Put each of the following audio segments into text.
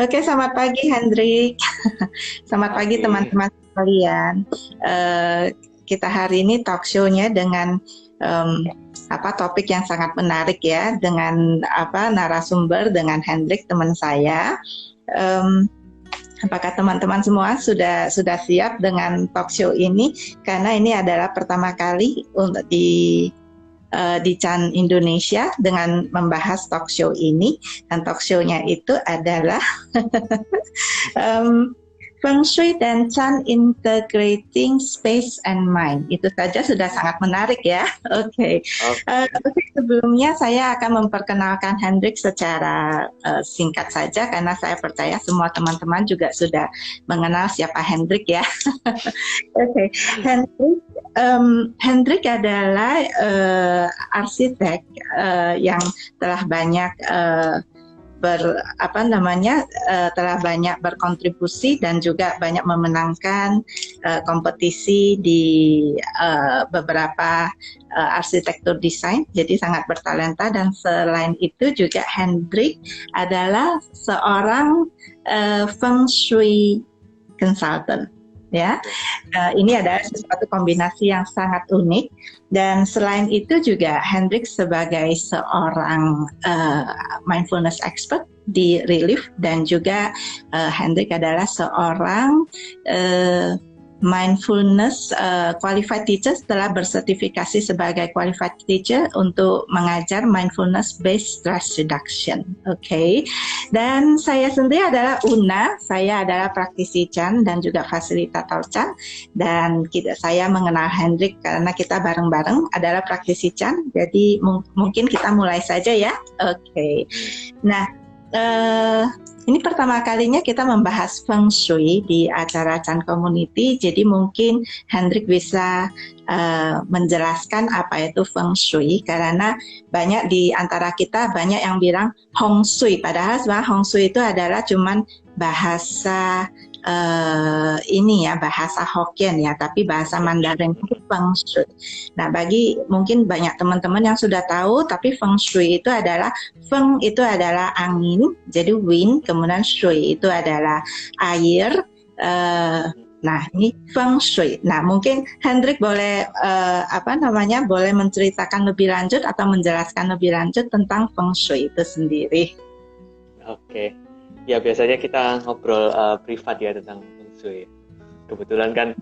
Oke, selamat pagi Hendrik. Selamat pagi Pagi. teman-teman sekalian. Eh, kita hari ini talk show-nya dengan em, topik yang sangat menarik ya, dengan narasumber dengan Hendrik teman saya. Em, apakah teman-teman semua sudah siap dengan talk show ini? Karena ini adalah pertama kali untuk di Chan Indonesia dengan membahas talk show ini, dan talk show-nya itu adalah um, Feng Shui dan Chan Integrating Space and Mind. Itu saja sudah sangat menarik ya. Oke. Oke. Sebelumnya saya akan memperkenalkan Hendrik secara singkat saja karena saya percaya semua teman-teman juga sudah mengenal siapa Hendrik ya. Oke. Hendrik Hendrik adalah arsitek yang telah banyak telah banyak berkontribusi dan juga banyak memenangkan kompetisi di beberapa arsitektur desain, jadi sangat bertalenta. Dan selain itu juga Hendrik adalah seorang feng shui consultant ya. Ini adalah sesuatu kombinasi yang sangat unik. Dan selain itu juga Hendrik sebagai seorang mindfulness expert di Relief, dan juga Hendrik adalah seorang mindfulness qualified teacher, setelah bersertifikasi sebagai qualified teacher untuk mengajar mindfulness based stress reduction. Oke. Dan saya sendiri adalah Una, saya adalah praktisi Chan dan juga fasilitator Chan, dan saya mengenal Hendrik karena kita bareng-bareng adalah praktisi Chan. Jadi mungkin kita mulai saja ya. Oke. Nah, ini pertama kalinya kita membahas Feng Shui di acara Chan Community, jadi mungkin Hendrik bisa menjelaskan apa itu Feng Shui, karena banyak di antara kita banyak yang bilang Hong Shui, padahal sebenarnya Hong Shui itu adalah cuman bahasa bahasa Hokkien ya, tapi bahasa Mandarin itu Feng Shui. Nah, bagi mungkin banyak teman-teman yang sudah tahu, tapi Feng Shui itu adalah Feng itu adalah angin, jadi wind, kemudian Shui itu adalah air. Nah, ini Feng Shui. Nah, mungkin Hendrik boleh boleh menceritakan lebih lanjut atau menjelaskan lebih lanjut tentang Feng Shui itu sendiri. Oke. Ya, biasanya kita ngobrol privat ya tentang Feng Shui. Kebetulan kan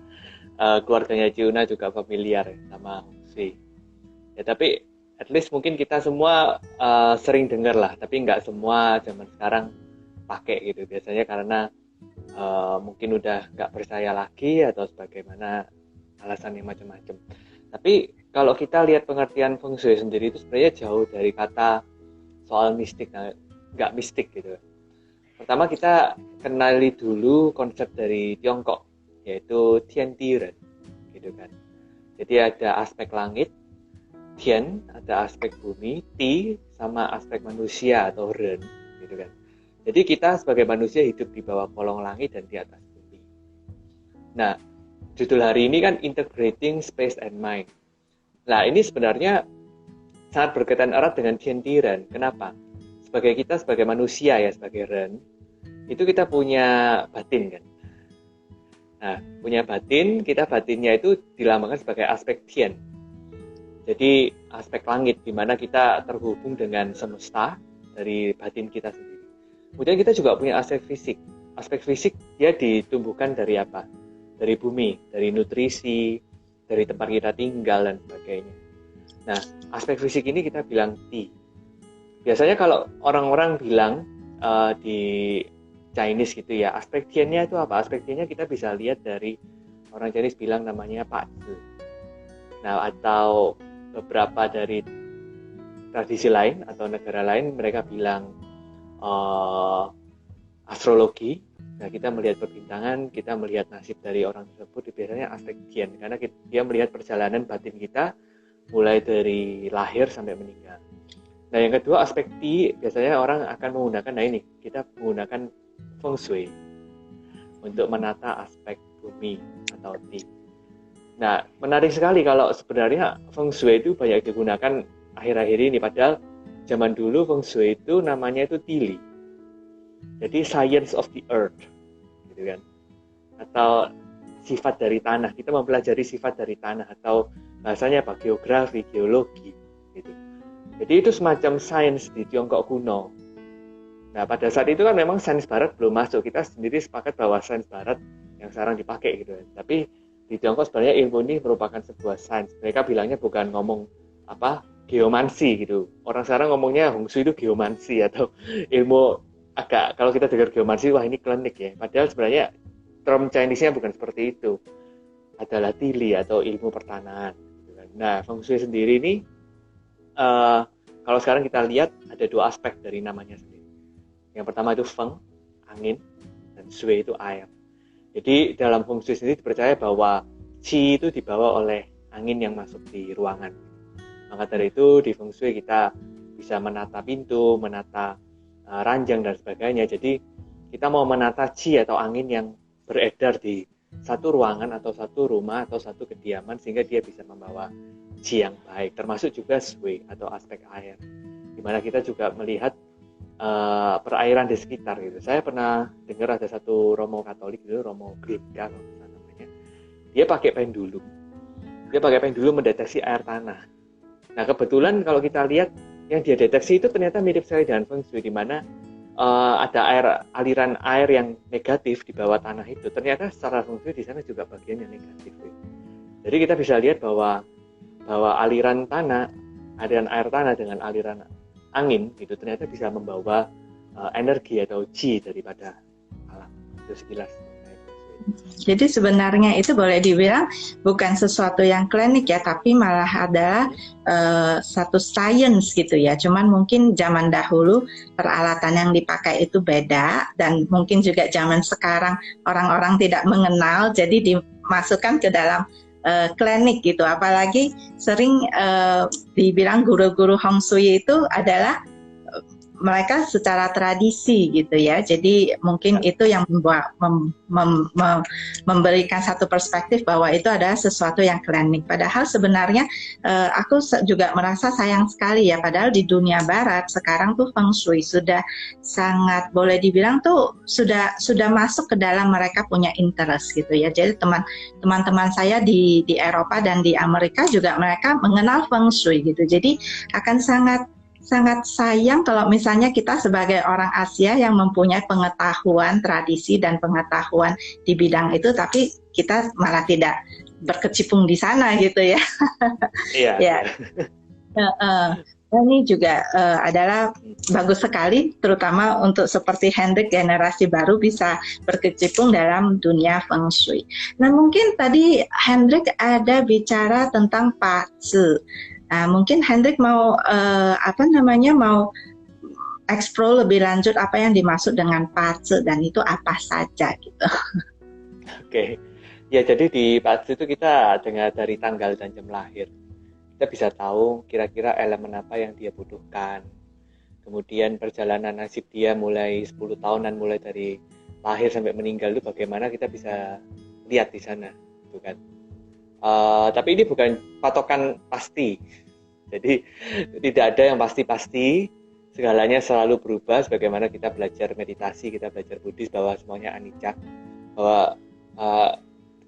keluarganya Ciuna juga familiar sama Feng Shui. Ya, tapi at least mungkin kita semua sering dengar lah, tapi nggak semua zaman sekarang pakai gitu. Biasanya karena mungkin udah nggak percaya lagi atau sebagaimana alasannya macam-macam. Tapi kalau kita lihat pengertian Feng Shui sendiri itu sebenarnya jauh dari kata soal mistik, nggak mistik gitu. Pertama kita kenali dulu konsep dari Tiongkok, yaitu Tian Ti Ren, gitu kan. Jadi ada aspek langit, Tian, ada aspek bumi, Ti sama aspek manusia atau Ren, gitu kan. Jadi kita sebagai manusia hidup di bawah kolong langit dan di atas bumi. Nah, judul hari ini kan Integrating Space and Mind. Nah, ini sebenarnya sangat berkaitan erat dengan Tian Ti Ren. Kenapa? Sebagai manusia ya, sebagai Ren, itu kita punya batin kan. Nah, punya batin, kita batinnya itu dilambangkan sebagai aspek Tian. Jadi aspek langit, di mana kita terhubung dengan semesta dari batin kita sendiri. Kemudian kita juga punya aspek fisik. Aspek fisik dia ditumbuhkan dari apa? Dari bumi, dari nutrisi, dari tempat kita tinggal dan sebagainya. Nah, aspek fisik ini kita bilang Ti. Biasanya kalau orang-orang bilang di Chinese gitu ya, aspek Tian-nya itu apa? Aspek Tian-nya kita bisa lihat dari orang Chinese bilang namanya Pak Zi. Nah, atau beberapa dari tradisi lain atau negara lain mereka bilang astrologi. Nah, kita melihat perbintangan, kita melihat nasib dari orang tersebut, biasanya aspek Tian, karena dia melihat perjalanan batin kita mulai dari lahir sampai meninggal. Nah, yang kedua aspek Ti, biasanya orang akan menggunakan, nah ini kita menggunakan Feng Shui untuk menata aspek bumi atau Ti. Nah, menarik sekali kalau sebenarnya Feng Shui itu banyak digunakan akhir-akhir ini, padahal zaman dulu Feng Shui itu namanya itu Tili. Jadi science of the earth, gitu kan? Atau sifat dari tanah. Kita mempelajari sifat dari tanah, atau bahasanya apa? Geografi, geologi, gitu. Jadi itu semacam sains di Tiongkok kuno. Nah, pada saat itu kan memang sains Barat belum masuk. Kita sendiri sepakat bahwa sains Barat yang sekarang dipakai, gitu. Tapi di Tiongkok sebenarnya ilmu ini merupakan sebuah sains. Mereka bilangnya bukan ngomong apa geomansi gitu. Orang sekarang ngomongnya Hong Shui itu geomansi atau ilmu agak, kalau kita dengar geomansi, wah ini klinik ya. Padahal sebenarnya term Chinese-nya bukan seperti itu. Adalah tili atau ilmu pertanahan. Nah, Feng Shui sendiri ini, kalau sekarang kita lihat ada dua aspek dari namanya sendiri. Yang pertama itu Feng, angin, dan Shui itu air. Jadi dalam Feng Shui sendiri dipercaya bahwa Qi itu dibawa oleh angin yang masuk di ruangan. Maka dari itu di Feng Shui kita bisa menata pintu, menata ranjang dan sebagainya. Jadi kita mau menata qi atau angin yang beredar di satu ruangan atau satu rumah atau satu kediaman sehingga dia bisa membawa qi yang baik. Termasuk juga shui atau aspek air, dimana kita juga melihat perairan di sekitar gitu. Saya pernah dengar ada satu Romo Katolik gitu, Romo Glinka namanya. Dia pakai pendulum. Dia pakai pendulum mendeteksi air tanah. Nah, kebetulan kalau kita lihat yang dia deteksi itu ternyata mirip sekali dengan Feng Shui, di mana ada aliran air yang negatif di bawah tanah itu. Ternyata secara Feng Shui di sana juga bagian yang negatif. Jadi kita bisa lihat bahwa aliran air tanah dengan aliran angin itu ternyata bisa membawa energi atau qi daripada alam. Itu sekilas. Jadi sebenarnya itu boleh dibilang bukan sesuatu yang klinik ya, tapi malah adalah satu sains gitu ya. Cuman mungkin zaman dahulu peralatan yang dipakai itu beda, dan mungkin juga zaman sekarang orang-orang tidak mengenal, jadi dimasukkan ke dalam klinik gitu. Apalagi sering dibilang guru-guru Hong Shui itu adalah mereka secara tradisi gitu ya. Jadi mungkin itu yang memberikan satu perspektif bahwa itu adalah sesuatu yang klinik. Padahal sebenarnya aku juga merasa sayang sekali ya, padahal di dunia barat sekarang tuh Feng Shui sudah sangat, boleh dibilang tuh sudah masuk ke dalam, mereka punya interest gitu ya. Jadi teman-teman saya di Eropa dan di Amerika juga mereka mengenal Feng Shui gitu. Jadi akan sangat sayang kalau misalnya kita sebagai orang Asia yang mempunyai pengetahuan tradisi dan pengetahuan di bidang itu, tapi kita malah tidak berkecimpung di sana gitu ya. Iya. Ya. Ini juga adalah bagus sekali, terutama untuk seperti Hendrik, generasi baru bisa berkecimpung dalam dunia Feng Shui. Nah, mungkin tadi Hendrik ada bicara tentang Pa Zi. Nah, mungkin Hendrik mau mau explore lebih lanjut apa yang dimaksud dengan Pa Zi dan itu apa saja gitu. Oke. Ya, jadi di Pa Zi itu kita dengar dari tanggal dan jam lahir. Kita bisa tahu kira-kira elemen apa yang dia butuhkan. Kemudian perjalanan nasib dia mulai 10 tahunan, mulai dari lahir sampai meninggal itu bagaimana kita bisa lihat di sana, bukan? Tapi ini bukan patokan pasti. Jadi tidak ada yang pasti-pasti. Segalanya selalu berubah. Sebagaimana kita belajar meditasi, kita belajar Buddhis bahwa semuanya anicca, bahwa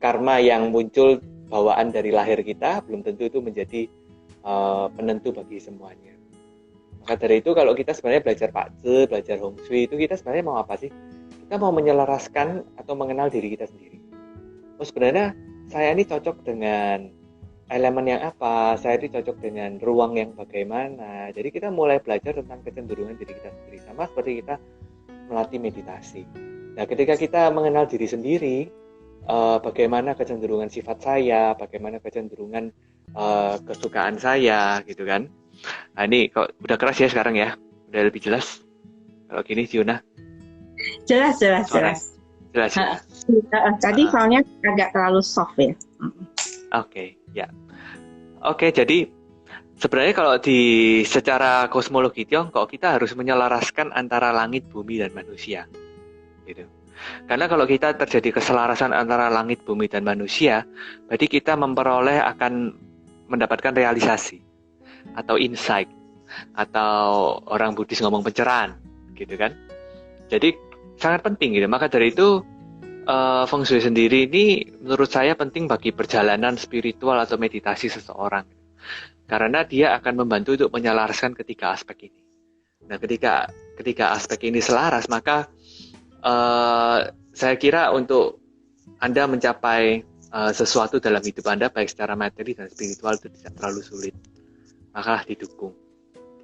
karma yang muncul bawaan dari lahir kita belum tentu itu menjadi penentu bagi semuanya. Maka dari itu kalau kita sebenarnya belajar Pa Zi, belajar Hong Shui itu kita sebenarnya mau apa sih? Kita mau menyelaraskan atau mengenal diri kita sendiri. Oh, sebenarnya saya ini cocok dengan elemen yang apa, saya ini cocok dengan ruang yang bagaimana. Jadi kita mulai belajar tentang kecenderungan diri kita sendiri, sama seperti kita melatih meditasi. Nah, ketika kita mengenal diri sendiri, bagaimana kecenderungan sifat saya, bagaimana kecenderungan kesukaan saya, gitu kan. Nah, ini kok udah keras ya sekarang ya, udah lebih jelas. Kalau gini, Yuna. Jelas. Jelas ya. Tadi soalnya agak terlalu soft ya. Oke, ya. Oke, jadi sebenarnya kalau di secara kosmologi Tiongkok kita harus menyelaraskan antara langit, bumi, dan manusia, gitu. Karena kalau kita terjadi keselarasan antara langit, bumi, dan manusia, berarti kita akan mendapatkan realisasi atau insight, atau orang Buddhis ngomong pencerahan, gitu kan. Jadi sangat penting gitu. Maka dari itu Feng Shui sendiri ini menurut saya penting bagi perjalanan spiritual atau meditasi seseorang. Karena dia akan membantu untuk menyelaraskan ketiga aspek ini. Nah, ketika aspek ini selaras, maka saya kira untuk Anda mencapai sesuatu dalam hidup Anda, baik secara materi dan spiritual, itu tidak terlalu sulit. Maka didukung.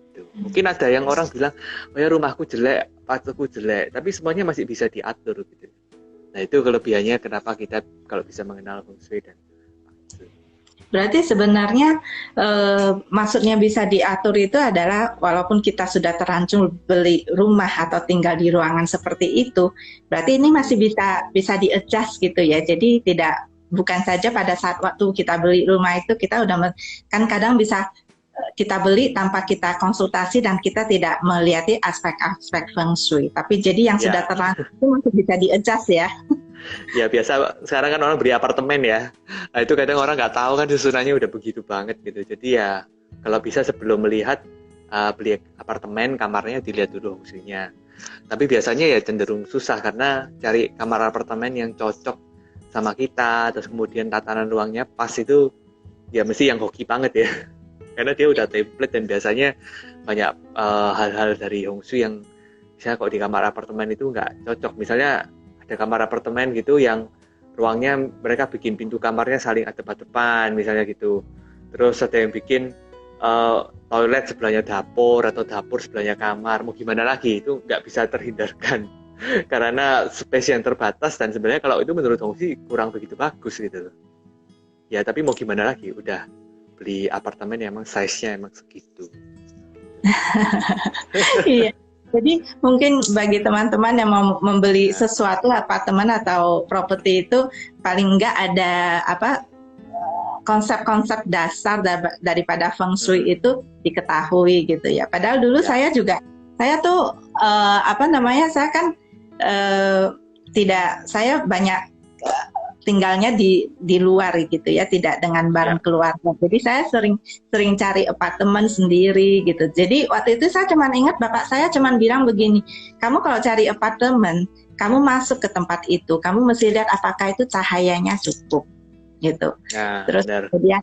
Gitu. Mungkin ada yang orang bilang, oh ya rumahku jelek, pastuku jelek, tapi semuanya masih bisa diatur. Gitu. Nah, itu kelebihannya kenapa kita kalau bisa mengenal Feng Shui dan Berarti sebenarnya maksudnya bisa diatur itu adalah walaupun kita sudah terancung beli rumah atau tinggal di ruangan seperti itu, berarti ini masih bisa di-adjust gitu ya. Jadi bukan saja pada saat waktu kita beli rumah itu kita udah kan kadang bisa kita beli tanpa kita konsultasi dan kita tidak melihat aspek-aspek Feng Shui. Tapi jadi yang sudah terlancung itu masih bisa di-adjust ya. Ya biasa sekarang kan orang beli apartemen ya. Nah, itu kadang orang nggak tahu kan susunannya udah begitu banget gitu. Jadi ya kalau bisa sebelum melihat beli apartemen kamarnya dilihat dulu fungsinya. Tapi biasanya ya cenderung susah karena cari kamar apartemen yang cocok sama kita, terus kemudian tatanan ruangnya pas itu ya mesti yang hoki banget ya. Karena dia udah template dan biasanya banyak hal-hal dari Feng Shui yang misalnya kalau di kamar apartemen itu nggak cocok. Misalnya ada kamar apartemen gitu yang ruangnya mereka bikin pintu kamarnya saling adep-adepan misalnya gitu. Terus ada yang bikin toilet sebelahnya dapur atau dapur sebelahnya kamar. Mau gimana lagi, itu nggak bisa terhindarkan karena space yang terbatas dan sebenarnya kalau itu menurut Feng Shui kurang begitu bagus gitu. Ya tapi mau gimana lagi, udah beli apartemen yang emang size-nya emang segitu. Iya. Jadi mungkin bagi teman-teman yang mau membeli sesuatu apartemen atau properti itu paling enggak ada konsep-konsep dasar daripada Feng Shui itu diketahui gitu ya. Padahal dulu saya tuh saya kan saya banyak tinggalnya di luar gitu ya, tidak dengan bareng keluarga. Jadi saya sering cari apartemen sendiri gitu. Jadi waktu itu saya cuma ingat bapak saya cuma bilang begini, kamu kalau cari apartemen, kamu masuk ke tempat itu, kamu mesti lihat apakah itu cahayanya cukup gitu. Nah, terus kemudian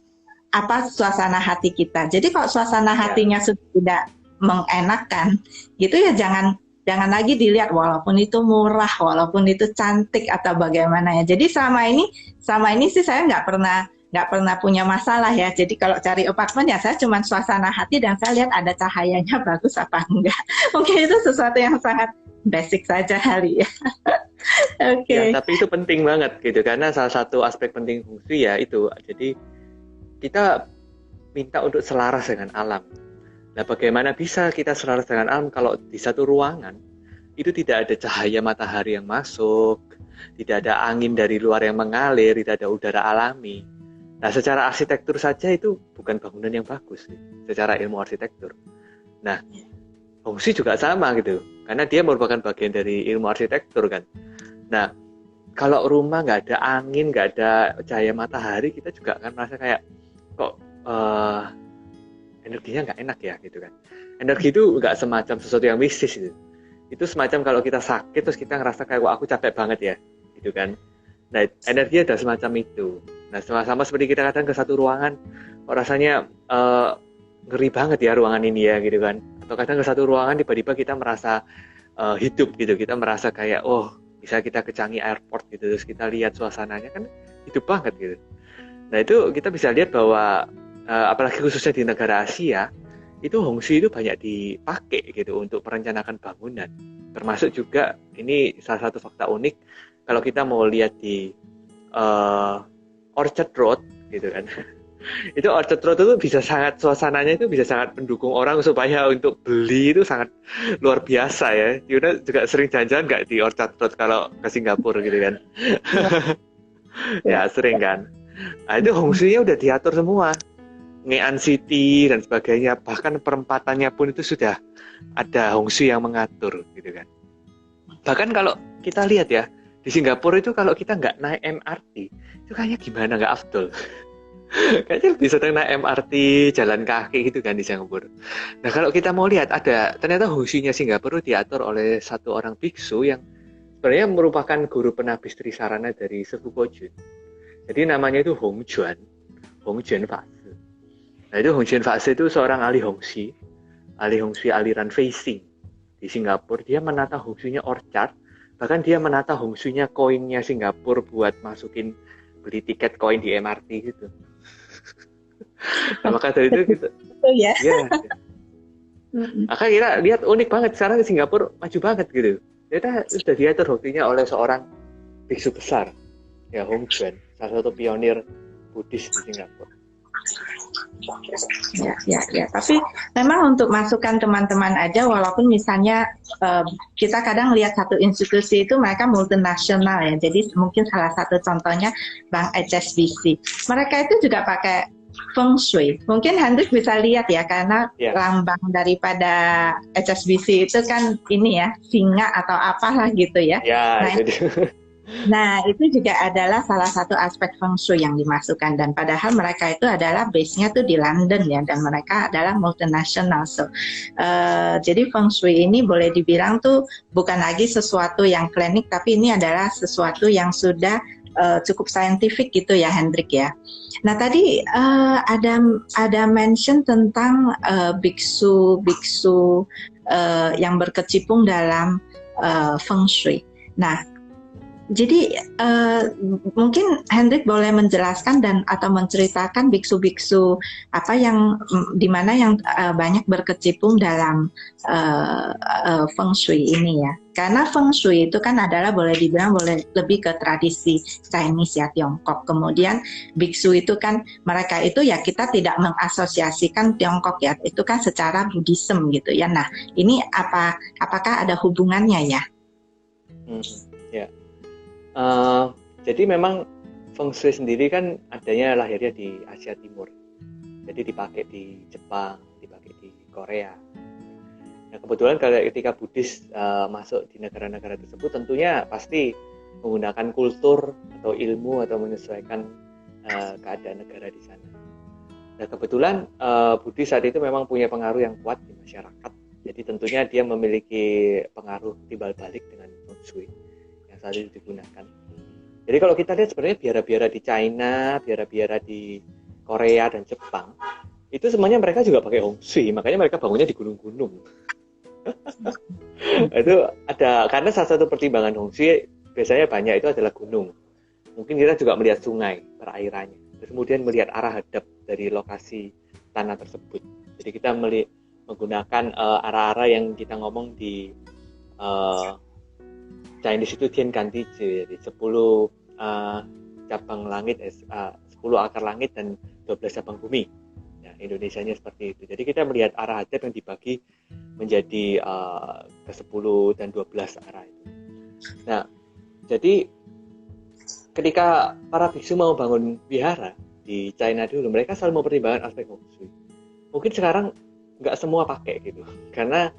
apa suasana hati kita. Jadi kalau suasana hatinya sudah tidak mengenakan, gitu ya jangan lagi dilihat walaupun itu murah, walaupun itu cantik atau bagaimana ya. Jadi selama ini sih saya nggak pernah punya masalah ya. Jadi kalau cari apartemen ya saya cuma suasana hati dan saya lihat ada cahayanya bagus apa enggak. Mungkin itu sesuatu yang sangat basic saja kali ya. Oke. Ya, tapi itu penting banget gitu karena salah satu aspek penting Feng Shui ya itu. Jadi kita minta untuk selaras dengan alam. Nah, bagaimana bisa kita selaras dengan alam kalau di satu ruangan itu tidak ada cahaya matahari yang masuk, tidak ada angin dari luar yang mengalir, tidak ada udara alami. Nah, secara arsitektur saja itu bukan bangunan yang bagus, secara ilmu arsitektur. Nah, Feng Shui juga sama gitu, karena dia merupakan bagian dari ilmu arsitektur kan. Nah, kalau rumah nggak ada angin, nggak ada cahaya matahari, kita juga akan merasa kayak kok energinya nggak enak ya gitu kan. Energi itu nggak semacam sesuatu yang mistis gitu. Itu semacam kalau kita sakit terus kita ngerasa kayak wah aku capek banget ya gitu kan. Nah energi ada semacam itu. Nah sama-sama seperti kita kadang ke satu ruangan kok rasanya ngeri banget ya ruangan ini ya gitu kan. Atau kadang ke satu ruangan tiba-tiba kita merasa hidup gitu. Kita merasa kayak bisa kita ke Changi Airport gitu terus kita lihat suasananya kan hidup banget gitu. Nah itu kita bisa lihat bahwa apalagi khususnya di negara Asia itu Feng Shui itu banyak dipakai gitu untuk merencanakan bangunan. Termasuk juga ini salah satu fakta unik kalau kita mau lihat di Orchard Road gitu kan. Itu Orchard Road itu suasananya itu bisa sangat mendukung orang supaya untuk beli itu sangat luar biasa ya. Yuna juga sering jalan-jalan nggak di Orchard Road kalau ke Singapura gitu kan. Ya sering kan. Nah itu Feng Shui-nya udah diatur semua. Ngean City dan sebagainya, bahkan perempatannya pun itu sudah ada Feng Shui yang mengatur gitu kan. Bahkan kalau kita lihat ya di Singapura itu kalau kita nggak naik MRT itu kayaknya gimana nggak afdol. Kayaknya lebih sering naik MRT, jalan kaki gitu kan di Singapura. Nah kalau kita mau lihat ada ternyata Hongxue-nya Singapura diatur oleh satu orang biksu yang sebenarnya merupakan guru penabis Trisarana dari Sefu Kojun. Jadi namanya itu Hongjuan, Hongjuan Fase. Nah itu Hongjuan Fase itu seorang ahli Hongxue aliran facing di Singapura. Dia menata Hongxue-nya orchard, bahkan dia menata Hongxue-nya koinnya Singapura buat masukin beli tiket koin di MRT gitu. Nah, maka dari itu kita, ya. ya, maka kita lihat unik banget sekarang di Singapura maju banget gitu. Kita sudah diatur Hongxue-nya oleh seorang biksu besar, ya Hongjuan, salah satu pionir Buddhis di Singapura. Ya. Tapi memang untuk masukan teman-teman aja, walaupun misalnya kita kadang lihat satu institusi itu mereka multinasional ya. Jadi mungkin salah satu contohnya Bank HSBC. Mereka itu juga pakai Feng Shui. Mungkin Hendrik bisa lihat ya, karena lambang daripada HSBC itu kan ini ya, singa atau apalah gitu ya. Nah, itu juga adalah salah satu aspek Feng Shui yang dimasukkan, dan padahal mereka itu adalah base-nya tuh di London ya, dan mereka adalah multinasional. Jadi Feng Shui ini boleh dibilang tuh bukan lagi sesuatu yang klinik, tapi ini adalah sesuatu yang sudah cukup saintifik gitu ya, Hendrik ya. Nah tadi ada mention tentang biksu yang berkecimpung dalam Feng Shui. Nah, jadi mungkin Hendrik boleh menjelaskan dan atau menceritakan biksu-biksu apa yang di mana yang banyak berkecimpung dalam Feng Shui ini ya. Karena Feng Shui itu kan adalah boleh dibilang lebih ke tradisi Chinese ya, Tiongkok. Kemudian biksu itu kan mereka itu ya kita tidak mengasosiasikan Tiongkok ya, itu kan secara Buddhism gitu ya. Nah ini apakah ada hubungannya ya? Ya. Jadi memang Feng Shui sendiri kan adanya lahirnya di Asia Timur. Jadi dipakai di Jepang, dipakai di Korea. Nah kebetulan ketika Buddhis masuk di negara-negara tersebut, tentunya pasti menggunakan kultur atau ilmu atau menyesuaikan keadaan negara di sana. Nah kebetulan Buddhis saat itu memang punya pengaruh yang kuat di masyarakat. Jadi tentunya dia memiliki pengaruh timbal balik dengan Feng Shui yang saat itu digunakan. Jadi kalau kita lihat sebenarnya biara-biara di China, biara-biara di Korea dan Jepang, itu semuanya mereka juga pakai Feng Shui, makanya mereka bangunnya di gunung-gunung. Itu ada, karena salah satu pertimbangan Feng Shui biasanya banyak itu adalah gunung. Mungkin kita juga melihat sungai, perairannya, terus kemudian melihat arah hadap dari lokasi tanah tersebut. Jadi kita menggunakan arah-arah yang kita ngomong di Chinese itu Tian Gan Ti Zhi, jadi 10 cabang langit, 10 akar langit dan 12 cabang bumi. Ya, Indonesianya seperti itu. Jadi kita melihat arah hadap yang dibagi menjadi ke 10 dan 12 arah itu. Nah, jadi ketika para biksu mau bangun wihara di China dulu, mereka selalu mempertimbangkan aspek Feng Shui. Mungkin sekarang nggak semua pakai gitu, karena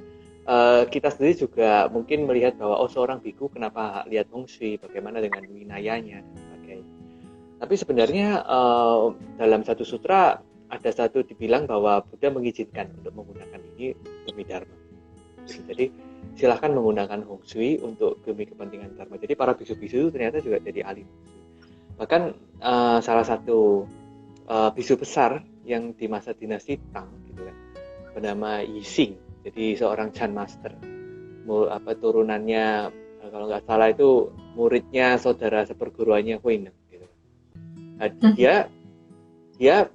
kita sendiri juga mungkin melihat bahwa seorang biku kenapa lihat Feng Shui, bagaimana dengan winayanya dan sebagainya. Tapi sebenarnya dalam satu sutra ada satu dibilang bahwa Buddha mengizinkan untuk menggunakan ini demi dharma. Jadi silahkan menggunakan Feng Shui untuk demi kepentingan dharma. Jadi para bisu-bisu ternyata juga jadi ahli Feng Shui. Bahkan salah satu bisu besar yang di masa dinasti Tang gitu kan, bernama Yixing. Jadi seorang Chan Master, turunannya kalau nggak salah itu muridnya saudara seperguruannya Huineng. Gitu. Nah, dia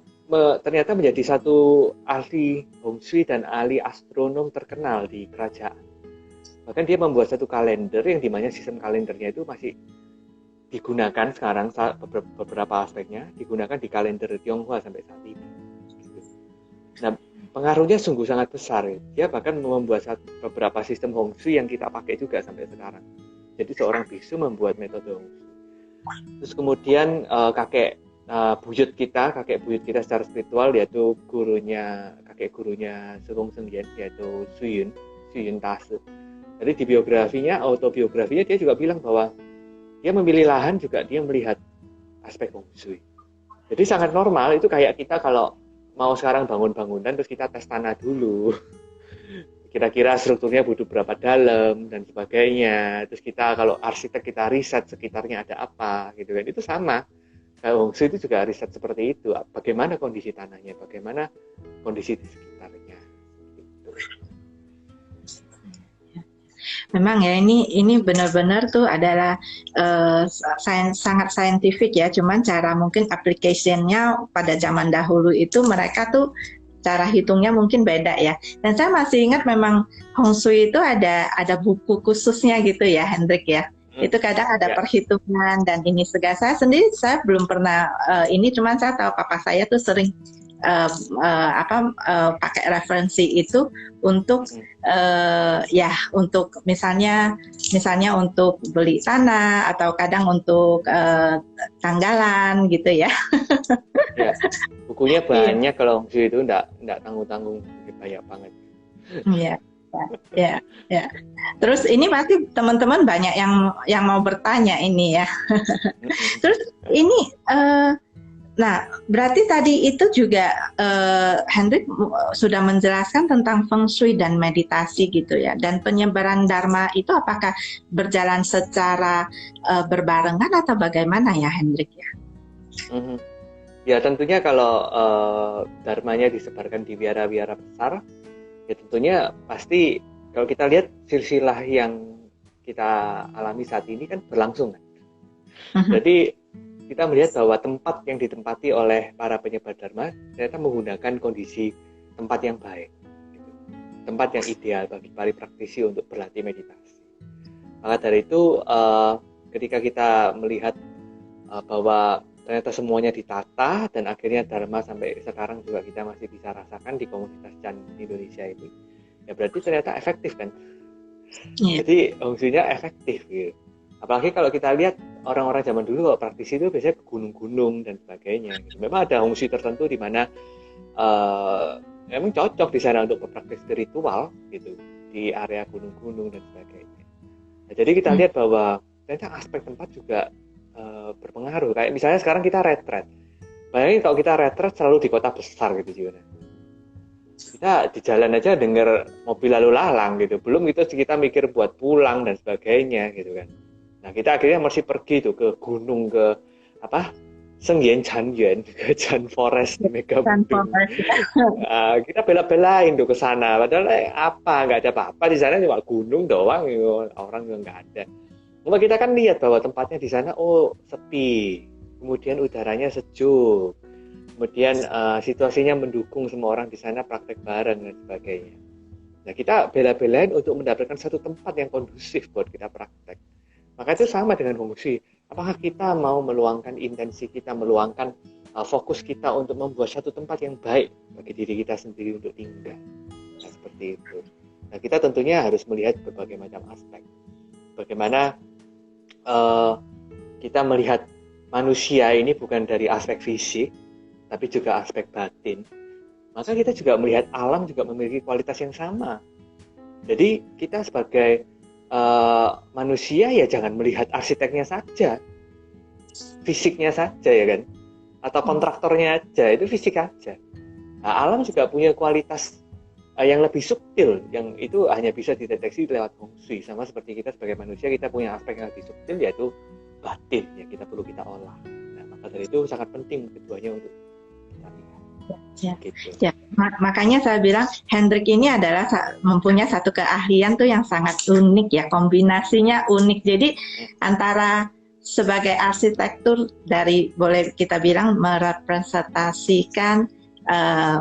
ternyata menjadi satu ahli Feng Shui dan ahli astronom terkenal di kerajaan. Bahkan dia membuat satu kalender yang dimana sistem kalendernya itu masih digunakan sekarang, beberapa aspeknya digunakan di kalender Tionghoa sampai saat ini. Nah, pengaruhnya sungguh sangat besar. Dia bahkan membuat beberapa sistem Feng Shui yang kita pakai juga sampai sekarang. Jadi seorang biksu membuat metode Feng Shui. Terus kemudian kakek buyut kita secara spiritual, yaitu kakek gurunya Sewong Sengyan, yaitu Suyun Tase. Jadi di autobiografinya dia juga bilang bahwa dia memilih lahan juga dia melihat aspek Feng Shui. Jadi sangat normal, itu kayak kita kalau mau sekarang bangun bangunan terus kita tes tanah dulu. Kira-kira strukturnya butuh berapa dalam dan sebagainya. Terus kita kalau arsitek kita riset sekitarnya ada apa gitu kan. Itu sama. Kalau Hong Shui itu juga riset seperti itu. Bagaimana kondisi tanahnya, bagaimana kondisi di sekitarnya. Gitu. Memang ya ini benar-benar tuh adalah sangat saintifik ya. Cuman cara mungkin application-nya pada zaman dahulu itu mereka tuh cara hitungnya mungkin beda ya. Dan saya masih ingat memang Hong Shui itu ada buku khususnya gitu ya, Hendrik ya. Itu kadang ada perhitungan dan ini segala. Saya sendiri saya belum pernah ini, cuman saya tahu papa saya tuh sering pakai referensi itu untuk untuk misalnya untuk beli tanah atau kadang untuk tanggalan gitu ya. Ya, bukunya banyak kalau Hong Shui itu enggak tanggung-tanggung, banyak banget. Ya. Terus ini pasti teman-teman banyak yang mau bertanya ini ya. Terus ini nah, berarti tadi itu juga Hendrik sudah menjelaskan tentang feng shui dan meditasi gitu ya. Dan penyebaran dharma itu apakah berjalan secara berbarengan atau bagaimana ya, Hendrik ya? Ya tentunya kalau dharmanya disebarkan di wihara-wihara besar, ya tentunya pasti kalau kita lihat silsilah yang kita alami saat ini kan berlangsung kan. Jadi kita melihat bahwa tempat yang ditempati oleh para penyebar dharma ternyata menggunakan kondisi tempat yang baik, gitu. Tempat yang ideal bagi para praktisi untuk berlatih meditasi. Maka dari itu ketika kita melihat bahwa ternyata semuanya ditata dan akhirnya dharma sampai sekarang juga kita masih bisa rasakan di komunitas Chan di Indonesia ini, ya berarti ternyata efektif kan. Jadi Hong Shui-nya efektif gitu. Apalagi kalau kita lihat orang-orang zaman dulu kalau praktisi itu biasanya ke gunung-gunung dan sebagainya gitu. Memang ada Hong Shui tertentu di mana memang cocok di sana untuk berpraktik spiritual gitu, di area gunung-gunung dan sebagainya. Nah, jadi kita lihat bahwa ternyata aspek tempat juga berpengaruh. Kayak misalnya sekarang kita retret. Bayangin kalau kita retret selalu di kota besar gitu juga. Kita di jalan aja dengar mobil lalu lalang gitu. Belum itu kita mikir buat pulang dan sebagainya gitu kan. Nah, kita akhirnya masih pergi tuh ke gunung, ke Sengyan Chanyuan, ke Chan Forest di Megabendung. Kita bela-belain tuh ke sana. Padahal nggak ada apa-apa di sana, cuma gunung doang, orang juga nggak ada. Cuma kita kan lihat bahwa tempatnya di sana sepi, kemudian udaranya sejuk, kemudian situasinya mendukung semua orang di sana praktek bareng dan sebagainya. Nah, kita bela-belain untuk mendapatkan satu tempat yang kondusif buat kita praktek. Maka itu sama dengan Hong Shui. Apakah kita mau meluangkan intensi kita, meluangkan fokus kita untuk membuat satu tempat yang baik bagi diri kita sendiri untuk tinggal. Nah, seperti itu. Nah, kita tentunya harus melihat berbagai macam aspek. Bagaimana kita melihat manusia ini bukan dari aspek fisik, tapi juga aspek batin. Maka kita juga melihat alam juga memiliki kualitas yang sama. Jadi kita sebagai manusia ya jangan melihat arsiteknya saja, fisiknya saja ya kan, atau kontraktornya aja, itu fisik aja. Nah, alam juga punya kualitas yang lebih subtil, yang itu hanya bisa dideteksi lewat Hong Shui. Sama seperti kita sebagai manusia, kita punya aspek yang lebih subtil, yaitu batin, yang kita perlu kita olah. Nah, maka dari itu sangat penting keduanya untuk kita lihat. Gitu. Makanya saya bilang Hendrik ini adalah mempunyai satu keahlian tuh yang sangat unik ya, kombinasinya unik. Jadi antara sebagai arsitektur dari, boleh kita bilang merepresentasikan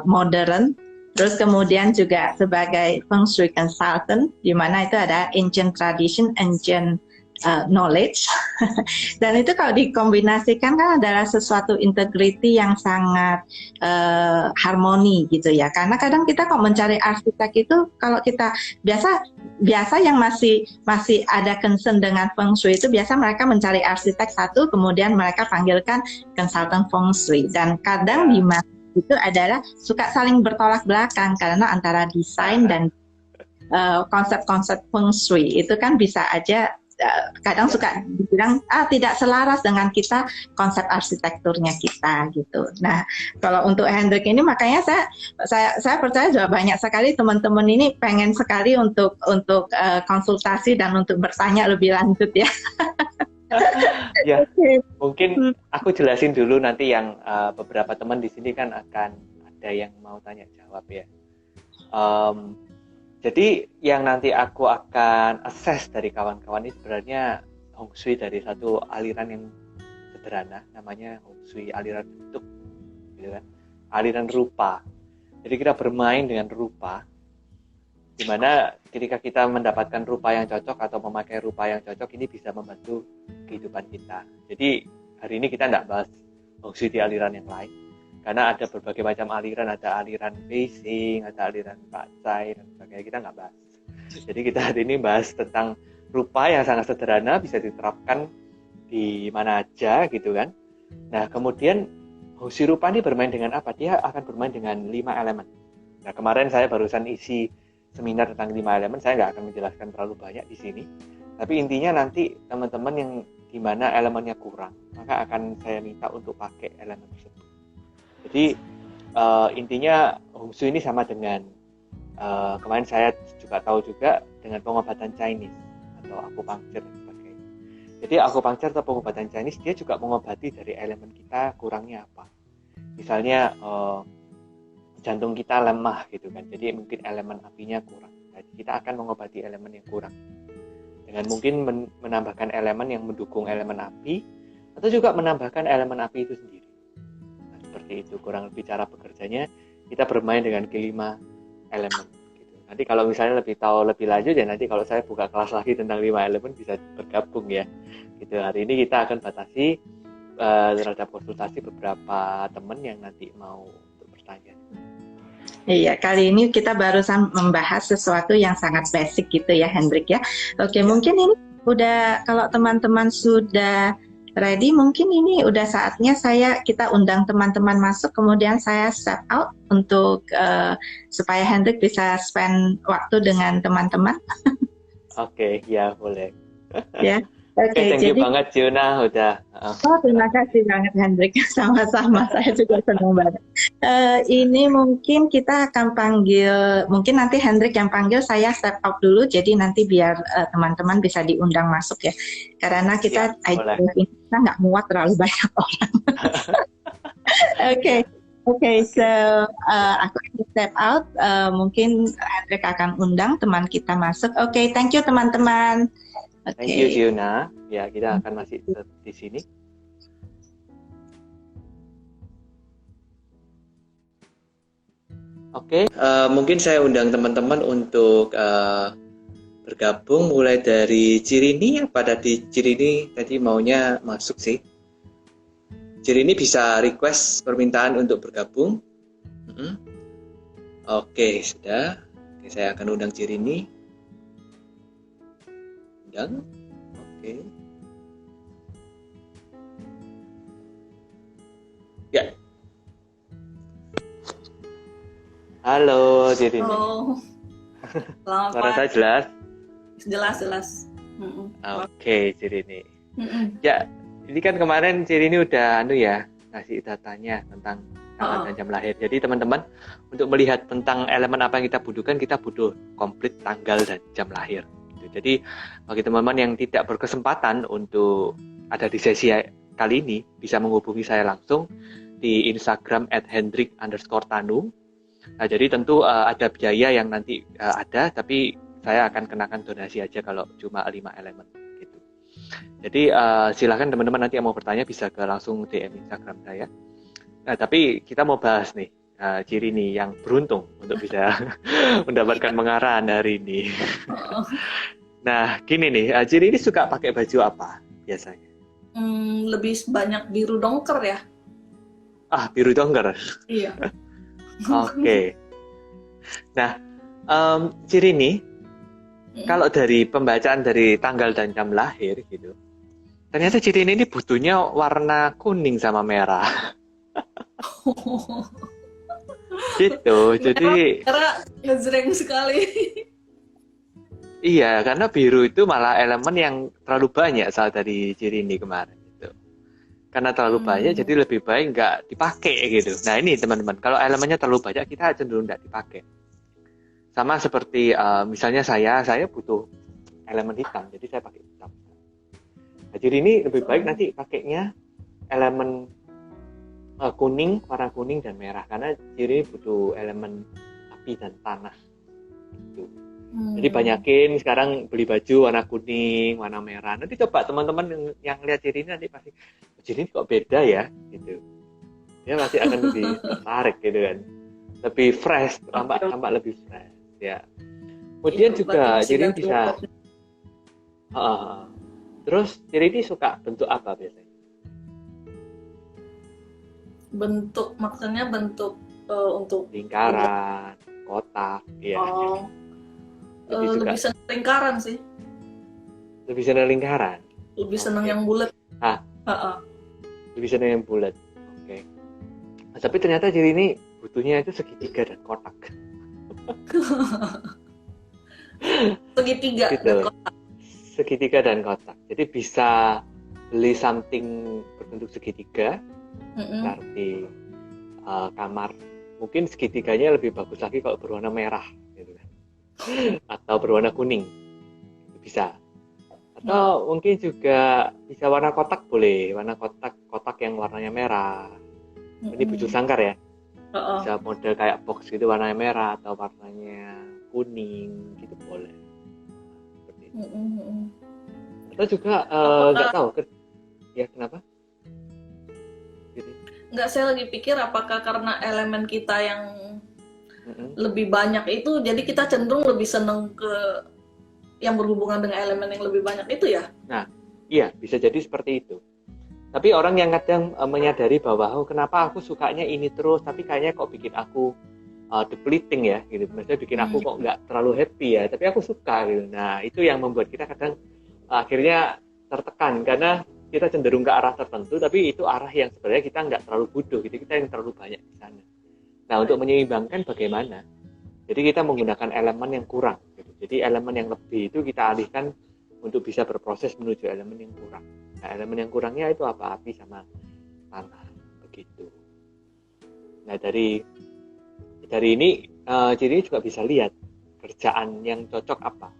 modern, terus kemudian juga sebagai feng shui consultant, di mana itu ada ancient tradition, ancient knowledge. Dan itu kalau dikombinasikan kan adalah sesuatu integrity yang sangat harmoni gitu ya. Karena kadang kita kok mencari arsitek itu, kalau kita biasa yang masih ada concern dengan feng shui itu biasa mereka mencari arsitek satu, kemudian mereka panggilkan konsultan feng shui. Dan kadang di mana itu adalah suka saling bertolak belakang karena antara desain dan konsep-konsep feng shui itu kan bisa aja kadang suka dibilang tidak selaras dengan kita konsep arsitekturnya kita gitu. Nah, kalau untuk Hendrik ini makanya saya percaya juga banyak sekali teman-teman ini pengen sekali untuk konsultasi dan untuk bertanya lebih lanjut ya. Ya, Oke. mungkin aku jelasin dulu nanti yang beberapa teman di sini kan akan ada yang mau tanya jawab ya. Jadi yang nanti aku akan assess dari kawan-kawan ini sebenarnya Hong Shui dari satu aliran yang sederhana, namanya Hong Shui aliran bentuk, gitu kan? Aliran rupa. Jadi kita bermain dengan rupa, di mana ketika kita mendapatkan rupa yang cocok atau memakai rupa yang cocok, ini bisa membantu kehidupan kita. Jadi hari ini kita tidak bahas Hong Shui di aliran yang lain, karena ada berbagai macam aliran, ada aliran Beijing, ada aliran Pak Cai, dan sebagainya, kita nggak bahas. Jadi kita hari ini bahas tentang rupa yang sangat sederhana, bisa diterapkan di mana aja gitu kan. Nah kemudian Hong Shui rupa ini bermain dengan apa? Dia akan bermain dengan 5 elemen. Nah kemarin saya barusan isi seminar tentang 5 elemen, saya nggak akan menjelaskan terlalu banyak di sini. Tapi intinya nanti teman-teman yang di mana elemennya kurang, maka akan saya minta untuk pakai elemen tersebut. Jadi intinya Hong Shui ini sama dengan kemarin saya juga tahu juga dengan pengobatan Chinese atau akupunktur dan sebagainya. Jadi akupunktur atau pengobatan Chinese dia juga mengobati dari elemen kita kurangnya apa. Misalnya jantung kita lemah gitu kan, jadi mungkin elemen apinya kurang. Jadi kita akan mengobati elemen yang kurang dengan mungkin menambahkan elemen yang mendukung elemen api, atau juga menambahkan elemen api itu sendiri. Nah, seperti itu kurang lebih cara bekerjanya. Kita bermain dengan kelima elemen gitu. Nanti kalau misalnya lebih tahu lebih lanjut ya, nanti kalau saya buka kelas lagi tentang 5 elemen bisa bergabung ya gitu. Hari ini kita akan batasi terhadap konsultasi beberapa teman yang nanti mau untuk bertanya. Iya, kali ini kita barusan membahas sesuatu yang sangat basic gitu ya, Hendrik ya. Oke, mungkin ini udah, kalau teman-teman sudah ready, mungkin ini udah saatnya kita undang teman-teman masuk, kemudian saya step out untuk supaya Hendrik bisa spend waktu dengan teman-teman. Oke, ya boleh. Ya. Oke, thank you banget Juna udah. Terima kasih banget Hendrik, sama-sama. Saya juga senang banget. Ini mungkin kita akan panggil, mungkin nanti Hendrik yang panggil, saya step out dulu, jadi nanti biar teman-teman bisa diundang masuk ya. Karena kita kita nggak muat terlalu banyak orang. Oke, so aku akan step out. Mungkin Hendrik akan undang teman kita masuk. Oke, thank you teman-teman. Thank you Giona. Ya, kita akan masih di sini. Oke, mungkin saya undang teman-teman untuk bergabung mulai dari Cirini. Yang pada di Cirini tadi maunya masuk sih. Cirini bisa request permintaan untuk bergabung. Oke, sudah. Oke, saya akan undang Cirini. Oke. Ya. Halo, Cirini. Halo. Selamat Suara saya jelas? Jelas. Oke, Cirini. Ya, ini kan kemarin Cirini udah ngasih datanya tentang tanggal dan jam lahir. Jadi teman-teman untuk melihat tentang elemen apa yang kita butuhkan, kita butuh komplit tanggal dan jam lahir. Jadi bagi teman-teman yang tidak berkesempatan untuk ada di sesi kali ini, bisa menghubungi saya langsung di Instagram @hendrik_tanung. Nah, jadi tentu ada biaya yang nanti ada, tapi saya akan kenakan donasi aja kalau cuma 5 elemen gitu. Jadi silakan teman-teman nanti yang mau bertanya bisa langsung DM Instagram saya. Nah, tapi kita mau bahas nih ciri nih yang beruntung untuk bisa mendapatkan pengarahan hari ini. Nah, gini nih, Ciri ini suka pakai baju apa biasanya? Lebih banyak biru dongker ya. Biru dongker? Iya. Oke. Nah, Ciri ini, kalau dari pembacaan dari tanggal dan jam lahir gitu, ternyata Ciri ini butuhnya warna kuning sama merah. Gitu, jadi... Merah ngejreng sekali. Iya, karena biru itu malah elemen yang terlalu banyak saat dari ciri ini kemarin gitu. Karena terlalu banyak, jadi lebih baik nggak dipakai gitu. Nah ini teman-teman, kalau elemennya terlalu banyak, kita cenderung nggak dipakai. Sama seperti misalnya saya butuh elemen hitam, jadi saya pakai hitam. Nah, ciri ini lebih baik nanti pakainya elemen kuning, warna kuning dan merah, karena ciri ini butuh elemen api dan tanah. Gitu. Jadi banyakin sekarang beli baju warna kuning, warna merah. Nanti coba teman-teman yang lihat ciri ini nanti pasti, ciri ini kok beda ya, gitu. Dia pasti akan lebih tertarik gitu kan, lebih fresh, tampak lebih fresh ya. Kemudian juga ciri ini bisa, terus ciri ini suka bentuk apa biasanya? Bentuk, maksudnya bentuk untuk lingkaran, kotak, ya. Lebih senang lingkaran sih. Lebih senang lingkaran. Lebih senang yang bulat. Lebih senang yang bulat. Oke. Nah, tapi ternyata ciri ini butuhnya itu segitiga dan kotak. Segitiga gitu. dan kotak. Segitiga dan kotak. Jadi bisa beli something berbentuk segitiga, berarti kamar. Mungkin segitiganya lebih bagus lagi kalau berwarna merah, gitu kan. Atau berwarna kuning, bisa. Atau mungkin juga bisa warna kotak boleh, warna kotak yang warnanya merah. Ini bujur sangkar ya. Bisa model kayak box gitu warnanya merah atau warnanya kuning gitu boleh. Seperti itu. Atau juga nggak tahu ya kenapa? Gitu. Nggak, saya lagi pikir apakah karena elemen kita yang lebih banyak itu, jadi kita cenderung lebih seneng ke yang berhubungan dengan elemen yang lebih banyak itu ya? Nah, iya bisa jadi seperti itu. Tapi orang yang kadang menyadari bahwa kenapa aku sukanya ini terus, tapi kayaknya kok bikin aku depleting ya, gitu. Maksudnya bikin aku kok nggak terlalu happy ya, tapi aku suka gitu. Nah, itu yang membuat kita kadang akhirnya tertekan karena kita cenderung ke arah tertentu, tapi itu arah yang sebenarnya kita nggak terlalu butuh, gitu. Kita yang terlalu banyak di sana. Nah, untuk menyeimbangkan bagaimana? Jadi kita menggunakan elemen yang kurang. Gitu. Jadi elemen yang lebih itu kita alihkan untuk bisa berproses menuju elemen yang kurang. Nah, elemen yang kurangnya itu apa? Api sama tanah. Begitu. Nah, dari ini, jadi ini juga bisa lihat kerjaan yang cocok apa.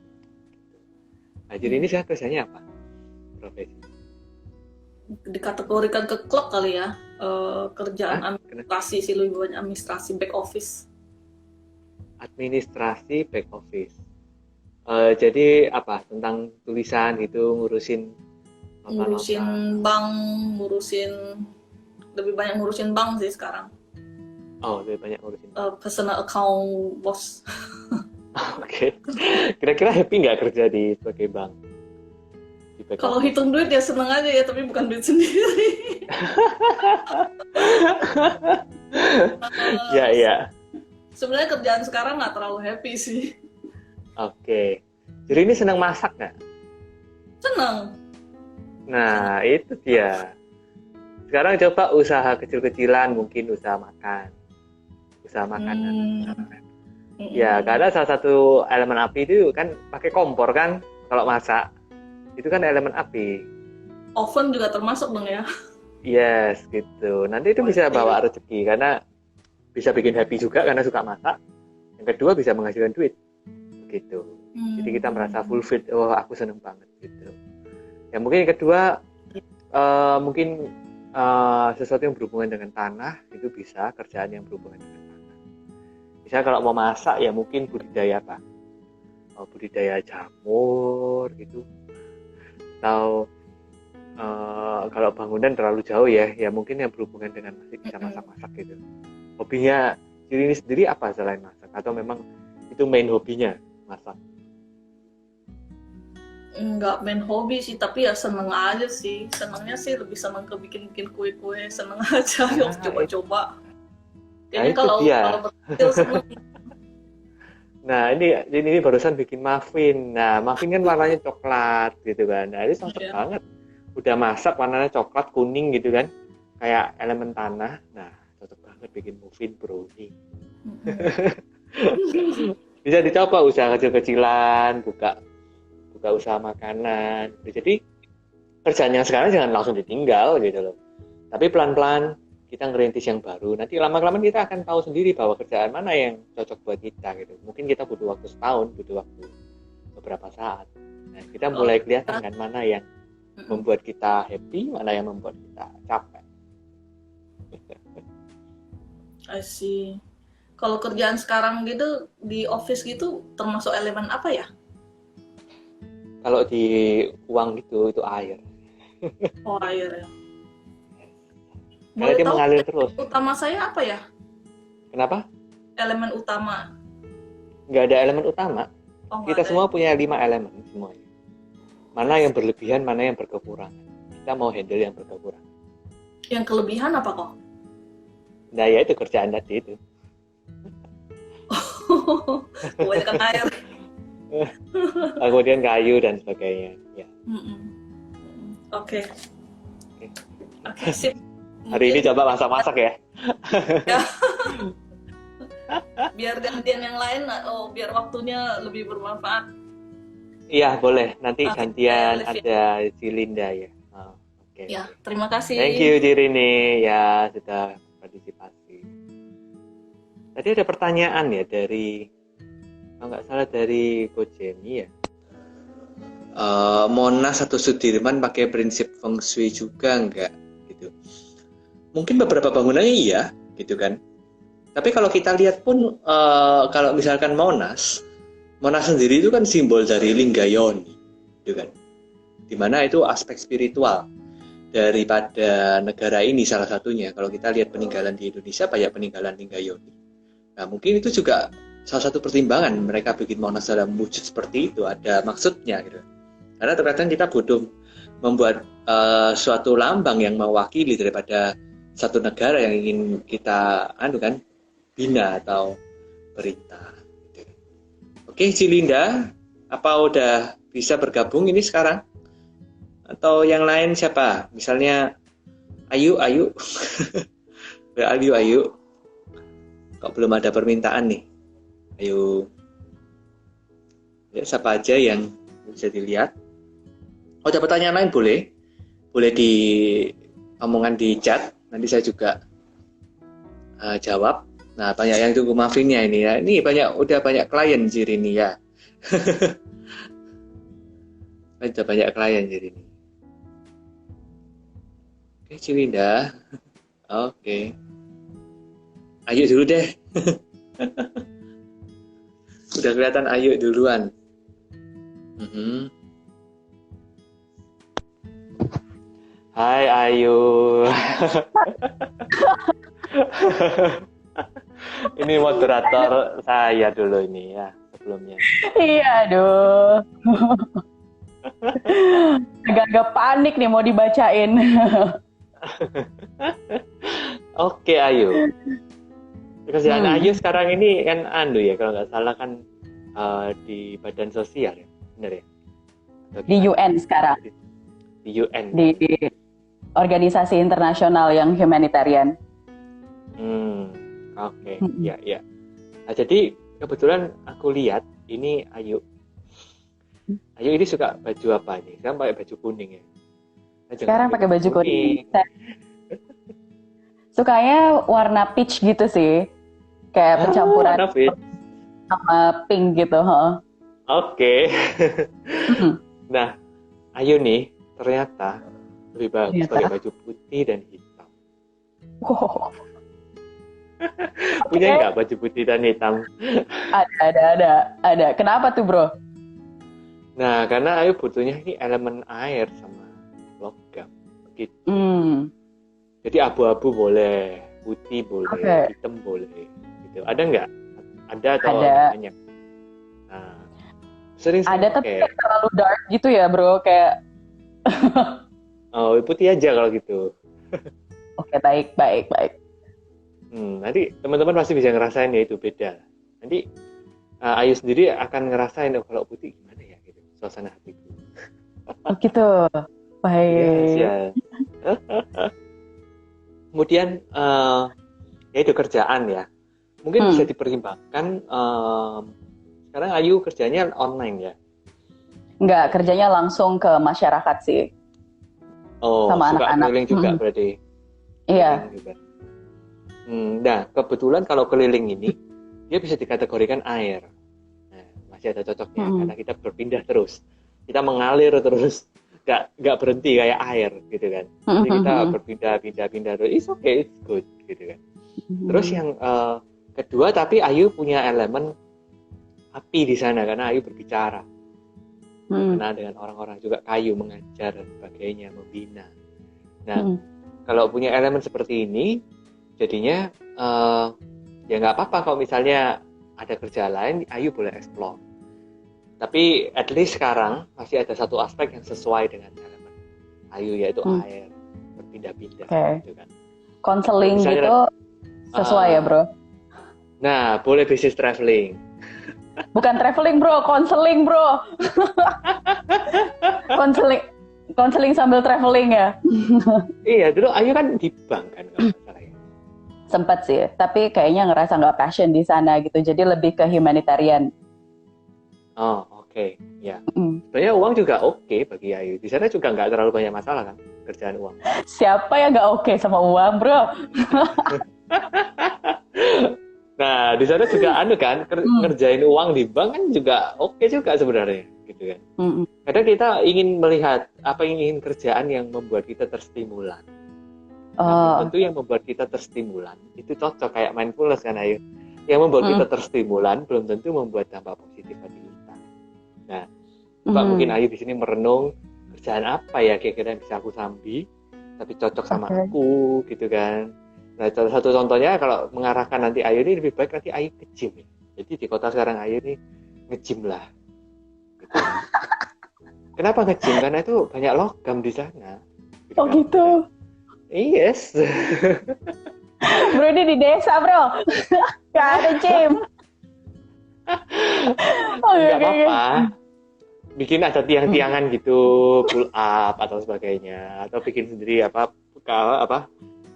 Nah, jadi ini saya kerjanya apa? Profesi. Dikategorikan ke klub kali ya, kerjaan administrasi sih, lebih banyak administrasi back office. Administrasi back office. Jadi apa? Tentang tulisan itu ngurusin bank, lebih banyak ngurusin bank sih sekarang. Oh, lebih banyak ngurusin. Personal account bos. Oke. Kira-kira happy nggak kerja di sebagai bank? Kalau hitung duit ya seneng aja ya, tapi bukan duit sendiri. Ya. Sebenarnya kerjaan sekarang nggak terlalu happy sih. Oke. Jadi ini senang masak nggak? Senang. Nah, itu dia. Sekarang coba usaha kecil-kecilan, mungkin usaha makan. Usaha makanan. Ya, karena salah satu elemen api itu kan pakai kompor kan kalau masak. Itu kan elemen api. Oven juga termasuk dong ya? Yes, gitu. Nanti itu bisa bawa rezeki karena bisa bikin happy juga karena suka masak. Yang kedua bisa menghasilkan duit. Gitu. Jadi kita merasa fulfilled. Oh, aku seneng banget gitu. Ya mungkin yang kedua mungkin sesuatu yang berhubungan dengan tanah itu bisa, kerjaan yang berhubungan dengan tanah. Misalnya kalau mau masak ya mungkin budidaya apa? Budidaya jamur gitu. Atau kalau bangunan terlalu jauh ya mungkin yang berhubungan dengan masih bisa masak-masak gitu. Hobinya diri ini sendiri apa selain masak? Atau memang itu main hobinya masak? Enggak main hobi sih, tapi ya seneng aja sih. Senengnya sih lebih seneng ke bikin kue-kue, seneng aja coba-coba. Kayaknya kalau berhasil seneng. Nah ini barusan bikin muffin. Nah muffin kan warnanya coklat gitu kan. Nah ini cocok banget. Udah masak warnanya coklat kuning gitu kan. Kayak elemen tanah. Nah cocok banget bikin muffin brownie. Bisa dicoba usaha kecil-kecilan, buka buka usaha makanan. Jadi kerjaan yang sekarang jangan langsung ditinggal gitu loh. Tapi pelan-pelan kita ngerintis yang baru. Nanti lama-kelamaan kita akan tahu sendiri bahwa kerjaan mana yang cocok buat kita gitu. Mungkin kita butuh waktu setahun, butuh waktu beberapa saat. Nah, kita mulai kelihatan kan mana yang membuat kita happy, mana yang membuat kita capek. I see. Kalau kerjaan sekarang gitu di office gitu termasuk elemen apa ya? Kalau di uang gitu itu air. Oh, air ya. Karena dia mengalir terus. Utama saya apa ya? Kenapa? Elemen utama. Nggak ada elemen utama. Oh, Kita semua punya 5 elemen semuanya. Mana yang berlebihan, mana yang berkekurangan. Kita mau handle yang berkekurangan. Yang kelebihan apa kok? Nah ya itu kerjaan tadi itu. Kebanyakan air. Kemudian kayu dan sebagainya. Ya. Oke, sip. Hari ini coba masak-masak ya. Ya. Biar gantian yang lain, biar waktunya lebih bermanfaat. Iya boleh. Nanti gantian ada Cilinda ya. Oke. Ya, terima kasih. Thank you Cirini ya sudah partisipasi. Tadi ada pertanyaan ya dari, kalau nggak salah dari Coach Jenny ya. Monas atau Sudirman pakai prinsip feng shui juga nggak gitu? Mungkin beberapa bangunannya iya gitu kan. Tapi kalau kita lihat pun kalau misalkan Monas sendiri itu kan simbol dari Linggayoni gitu kan. Dimana itu aspek spiritual daripada negara ini salah satunya. Kalau kita lihat peninggalan di Indonesia banyak peninggalan Linggayoni. Nah mungkin itu juga salah satu pertimbangan mereka bikin Monas dalam wujud seperti itu, ada maksudnya gitu. Karena terkadang kita butuh membuat suatu lambang yang mewakili daripada satu negara yang ingin kita bina atau perintah. Gitu. Oke Cilinda, apa udah bisa bergabung ini sekarang? Atau yang lain siapa? Misalnya Ayu. Ayu. Kok belum ada permintaan nih? Ayo. Ya, siapa aja yang bisa dilihat? Oh, ada pertanyaan lain boleh? Boleh di omongan di chat. Nanti saya juga jawab. Nah, banyak yang tunggu muffinnya ini ya. Ini udah banyak klien Cirini ya. Udah banyak klien Cirini. Oke, Cilinda. Oke. Ayo dulu deh. Udah kelihatan Ayu duluan. Hai Ayu. Ini moderator saya dulu ini ya sebelumnya. Iya, aduh. Agak-agak panik nih mau dibacain. Oke Ayu. Kerjaan Ayu sekarang ini kan ya kalau nggak salah kan di badan sosial ya, benar ya? Di UN sekarang. Di UN. Di organisasi internasional yang humanitarian. Oke. Ya. Nah, jadi kebetulan aku lihat ini Ayu. Ayu ini suka baju apa nih? Sekarang pakai baju kuning ya. Sekarang pakai baju kuning. Sukanya warna peach gitu sih. Kayak pencampuran sama pink gitu. Oke. Nah, Ayu nih ternyata lebih bagus pakai baju putih dan hitam. Wow. Punya nggak baju putih dan hitam? Ada. Kenapa tuh bro? Nah, karena Ayu butuhnya ini elemen air sama logam gitu. Jadi abu-abu boleh, putih boleh, hitam boleh. Gitu. Ada nggak? Ada atau banyak? Nah, sering ada tapi terlalu dark gitu ya bro, kayak. Oh, putih aja kalau gitu. Oke, baik. Nanti teman-teman pasti bisa ngerasain ya itu beda. Nanti Ayu sendiri akan ngerasain kalau putih gimana ya gitu, suasana hatiku. Oh gitu, baik. Yes. Kemudian ya itu kerjaan ya. Mungkin bisa dipertimbangkan sekarang Ayu kerjanya online ya. Enggak, kerjanya langsung ke masyarakat sih. Oh, sama suka anak-anak. keliling juga berarti. Iya. Keliling juga. Nah, kebetulan kalau keliling ini dia bisa dikategorikan air. Nah, masih ada cocoknya karena kita berpindah terus. Kita mengalir terus. Nggak berhenti kayak air gitu kan. Jadi kita berpindah terus. It's okay, it's good gitu kan. Terus yang kedua, tapi Ayu punya elemen api di sana karena Ayu berbicara. Karena dengan orang-orang juga kayu mengajar dan sebagainya, membina. Nah, kalau punya elemen seperti ini, jadinya ya nggak apa-apa kalau misalnya ada kerja lain, Ayu boleh explore. Tapi at least sekarang masih ada satu aspek yang sesuai dengan elemen Ayu, yaitu air, berpindah-pindah. Gitu kan. Konseling gitu sesuai ya bro? Nah, boleh business traveling. Bukan traveling bro, konseling bro. Konseling sambil traveling ya. Iya, dulu Ayu kan di bank kan kalau salah ya. Sempat sih, tapi kayaknya ngerasa nggak passion di sana gitu, jadi lebih ke humanitarian. Oh, oke. Ya. Sebenarnya uang juga oke bagi Ayu. Di sana juga nggak terlalu banyak masalah kan kerjaan uang. Siapa yang nggak oke sama uang bro? Nah, di sana juga kan ngerjain uang di bank kan juga oke juga sebenarnya, gitu kan. Kadang kita ingin melihat ingin kerjaan yang membuat kita terstimulan. Tentu yang membuat kita terstimulan itu cocok kayak mindfulness kan Ayu. Yang membuat kita terstimulan belum tentu membuat dampak positif bagi kita. Nah, mungkin Ayu di sini merenung kerjaan apa ya kira-kira yang bisa aku sambi, tapi cocok sama aku, gitu kan. Nah, salah satu contohnya kalau mengarahkan nanti Ayu ini lebih baik nanti Ayu ke gym ya. Jadi di kota sekarang Ayu ini nge-gym lah. Gitu. Kenapa nge-gym? Karena itu banyak logam di sana. Gitu oh kan? Gitu? Yes. Bro ini di desa bro. Gak ada gym. Gak apa-apa. Bikin ada tiang-tiangan gitu, pull up atau sebagainya. Atau bikin sendiri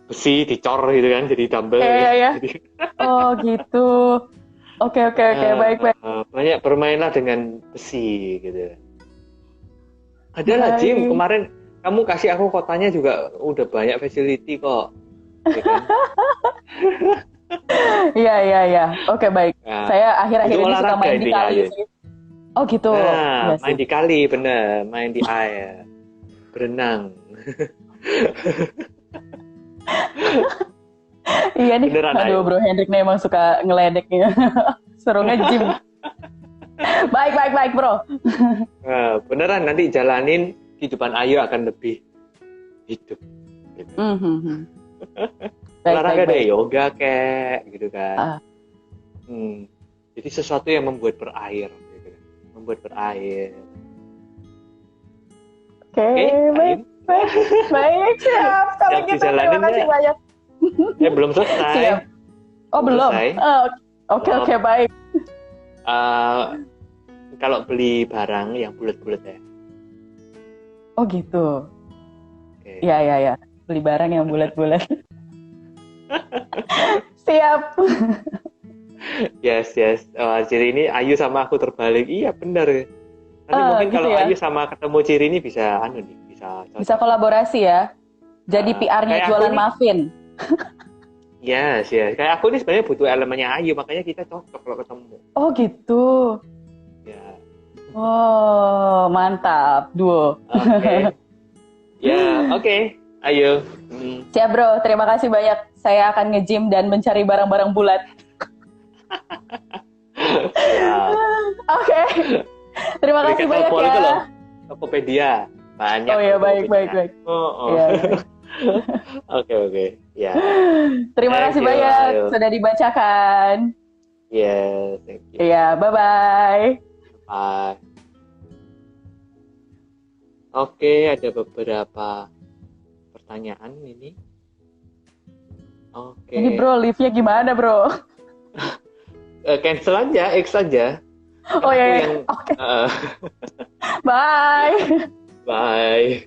besi dicor gitu kan jadi dumbbell. Iya. Oh gitu. Oke, baik. Banyak bermainlah dengan besi gitu. Adalah gym kemarin kamu kasih aku kotanya juga udah banyak facility kok. Ya kan? Iya. Oke, baik. Nah, saya akhir-akhir ini suka main di kali sih. Oh gitu. Nah, main di kali bener, main di air, berenang. Iya nih, beneran, aduh Bro Hendrik nih emang suka ngeledeknya. Suruh nge-gym. Baik Bro. Nah, beneran nanti jalanin kehidupan Ayu akan lebih hidup. Gitu. Olahraga deh, yoga kayak gitu kan. Jadi sesuatu yang membuat berair, gitu. Membuat berair. Oke, baik, siap. Kalau gitu terima kasih banyak. Ya belum selesai. Siap. Oh belum. Oke, baik. Kalau beli barang yang bulat-bulat ya. Oh gitu. Iya. Beli barang yang bulat-bulat. Siap. Yes. Ciri ini Ayu sama aku terbalik. Iya benar. Nanti mungkin gitu kalau ya? Ayu sama ketemu Ciri ini bisa kolaborasi ya. Jadi PR-nya jualan muffin. Yes. Kayak aku ini sebenarnya butuh elemennya Ayu, makanya kita cocok kalau ketemu. Oh gitu. Ya. Oh mantap, duo. Oke. Ayo. Siap bro, terima kasih banyak. Saya akan nge-gym dan mencari barang-barang bulat. Oke. Terima kasih banyak ya. Itu loh, Tokopedia. Banyak. Oh iya, baik. Iya. Oke. Ya. Terima kasih banyak sudah dibacakan. Yes, thank you. Iya, bye-bye. Bye. Oke, ada beberapa pertanyaan ini. Oke. Ini bro, live-nya gimana bro? Cancel aja, X aja. Oh iya. Oke. Bye. Bye.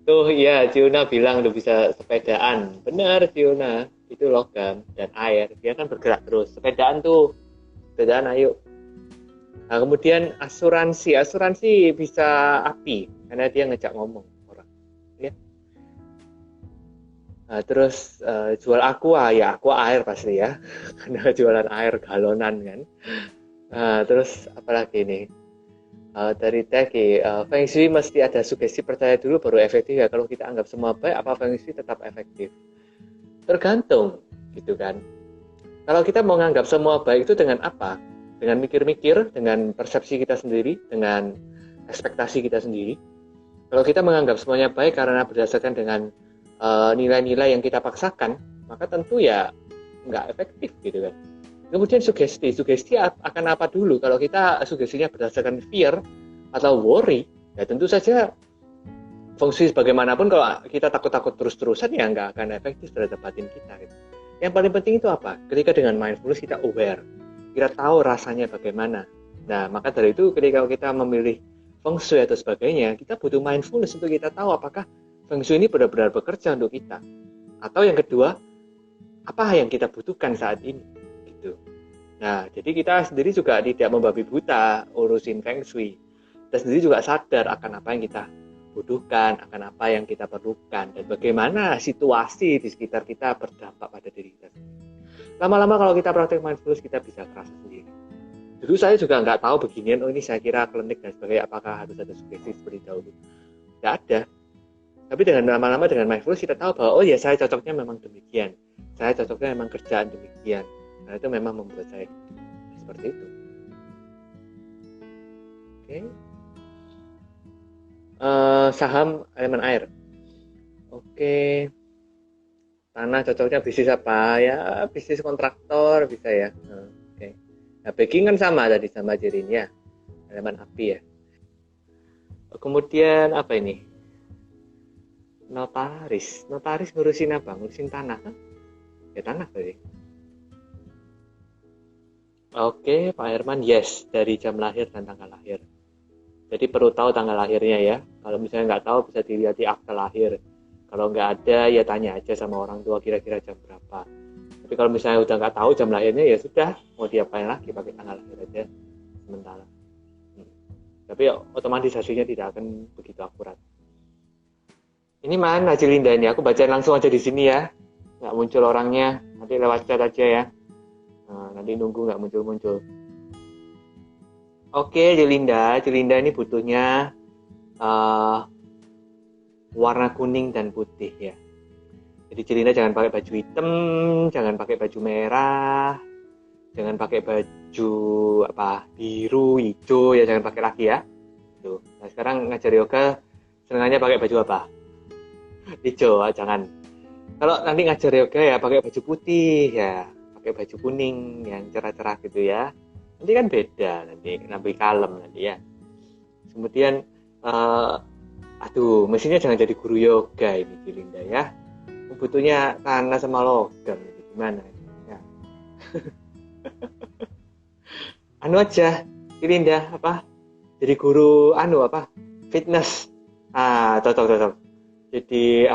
Tuh ya, Ciuna bilang udah bisa sepedaan. Benar Ciuna, itu logam dan air. Dia kan bergerak terus. Sepedaan ayo. Nah, kemudian asuransi bisa api karena dia ngejak ngomong orang, ya. Nah, terus jual aqua air pasti ya, karena jualan air galonan kan. Nah, terus apalagi nih? Dari Teki, Feng Shui mesti ada sugesti percaya dulu baru efektif ya. Kalau kita anggap semua baik, apa Feng Shui tetap efektif? Tergantung, gitu kan. Kalau kita mau menganggap semua baik itu dengan apa? Dengan mikir-mikir, dengan persepsi kita sendiri, dengan ekspektasi kita sendiri. Kalau kita menganggap semuanya baik karena berdasarkan dengan nilai-nilai yang kita paksakan, maka tentu ya nggak efektif gitu kan. Kemudian sugesti akan apa dulu? Kalau kita sugestinya berdasarkan fear atau worry, ya tentu saja Feng Shui bagaimanapun kalau kita takut-takut terus-terusan ya nggak akan efektif terhadap batin kita. Gitu. Yang paling penting itu apa? Ketika dengan mindfulness kita aware, kita tahu rasanya bagaimana. Nah, maka dari itu ketika kita memilih Feng Shui atau sebagainya, kita butuh mindfulness untuk kita tahu apakah Feng Shui ini benar-benar bekerja untuk kita. Atau yang kedua, apa yang kita butuhkan saat ini. Gitu. Nah, jadi kita sendiri juga tidak membabi buta urusin Feng Shui. Kita sendiri juga sadar akan apa yang kita butuhkan, akan apa yang kita perlukan, dan bagaimana situasi di sekitar kita berdampak pada diri kita sendiri. Lama-lama kalau kita praktek mindfulness, kita bisa terasa sendiri. Dulu saya juga nggak tahu beginian, ini saya kira klinik dan sebagainya, apakah harus ada sugesti seperti dahulu. Nggak ada. Tapi dengan lama-lama dengan mindfulness, kita tahu bahwa, oh ya saya cocoknya memang demikian. Saya cocoknya memang kerjaan demikian. Nah itu memang membuat saya seperti itu. Oke. Saham elemen air. Oke. Tanah cocoknya bisnis apa ya? Bisnis kontraktor bisa ya. Oke. Nah, baking kan sama tadi sama Jirin ya. Elemen api ya. Kemudian apa ini? Notaris ngurusin apa? Ngurusin tanah kan? Ya tanah tadi. Oke, Pak Herman, yes, dari jam lahir dan tanggal lahir. Jadi perlu tahu tanggal lahirnya ya. Kalau misalnya nggak tahu bisa dilihat di akte lahir. Kalau nggak ada ya tanya aja sama orang tua kira-kira jam berapa. Tapi kalau misalnya udah nggak tahu jam lahirnya ya sudah, mau diapain lagi pakai tanggal lahir aja sementara. Tapi otomatisasinya tidak akan begitu akurat. Ini mana Cilinda ini? Aku bacain langsung aja di sini ya. Nggak muncul orangnya, nanti lewat chat aja ya. Nah, nanti nunggu nggak muncul-muncul. Oke, Cilinda ini butuhnya warna kuning dan putih ya. Jadi Cilinda jangan pakai baju hitam, jangan pakai baju merah, jangan pakai baju biru, hijau ya, jangan pakai lagi ya. Tuh. Nah sekarang ngajar yoga senangannya pakai baju apa? Hijau, jangan. Kalau nanti ngajar yoga ya pakai baju putih ya, pakai baju kuning yang cerah-cerah gitu ya. Nanti kan beda, nanti kalem nanti ya. Kemudian, mestinya jangan jadi guru yoga ini Cilinda ya. Butuhnya tanah sama logam, gimana ya? Aja, Cilinda Jadi guru fitness. Cocok. Jadi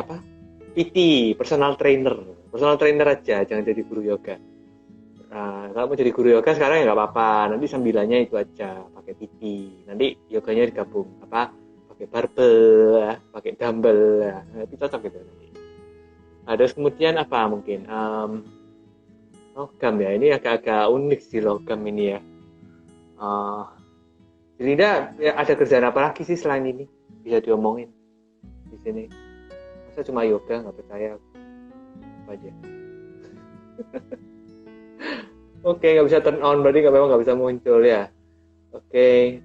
PT, personal trainer aja, jangan jadi guru yoga. Kalau mau jadi guru yoga sekarang ya nggak apa-apa, nanti sambilannya itu aja pakai PT, nanti yoganya digabung pakai barbel, pakai dumbbell, itu cocok gitu nanti. Terus kemudian mungkin logam ya, ini agak-agak unik sih logam ini ya. Jadi ada kerjaan apa lagi sih selain ini bisa diomongin di sini? Masa cuma yoga nggak percaya apa aja? Oke, nggak bisa turn on, berarti memang nggak bisa muncul ya. Oke.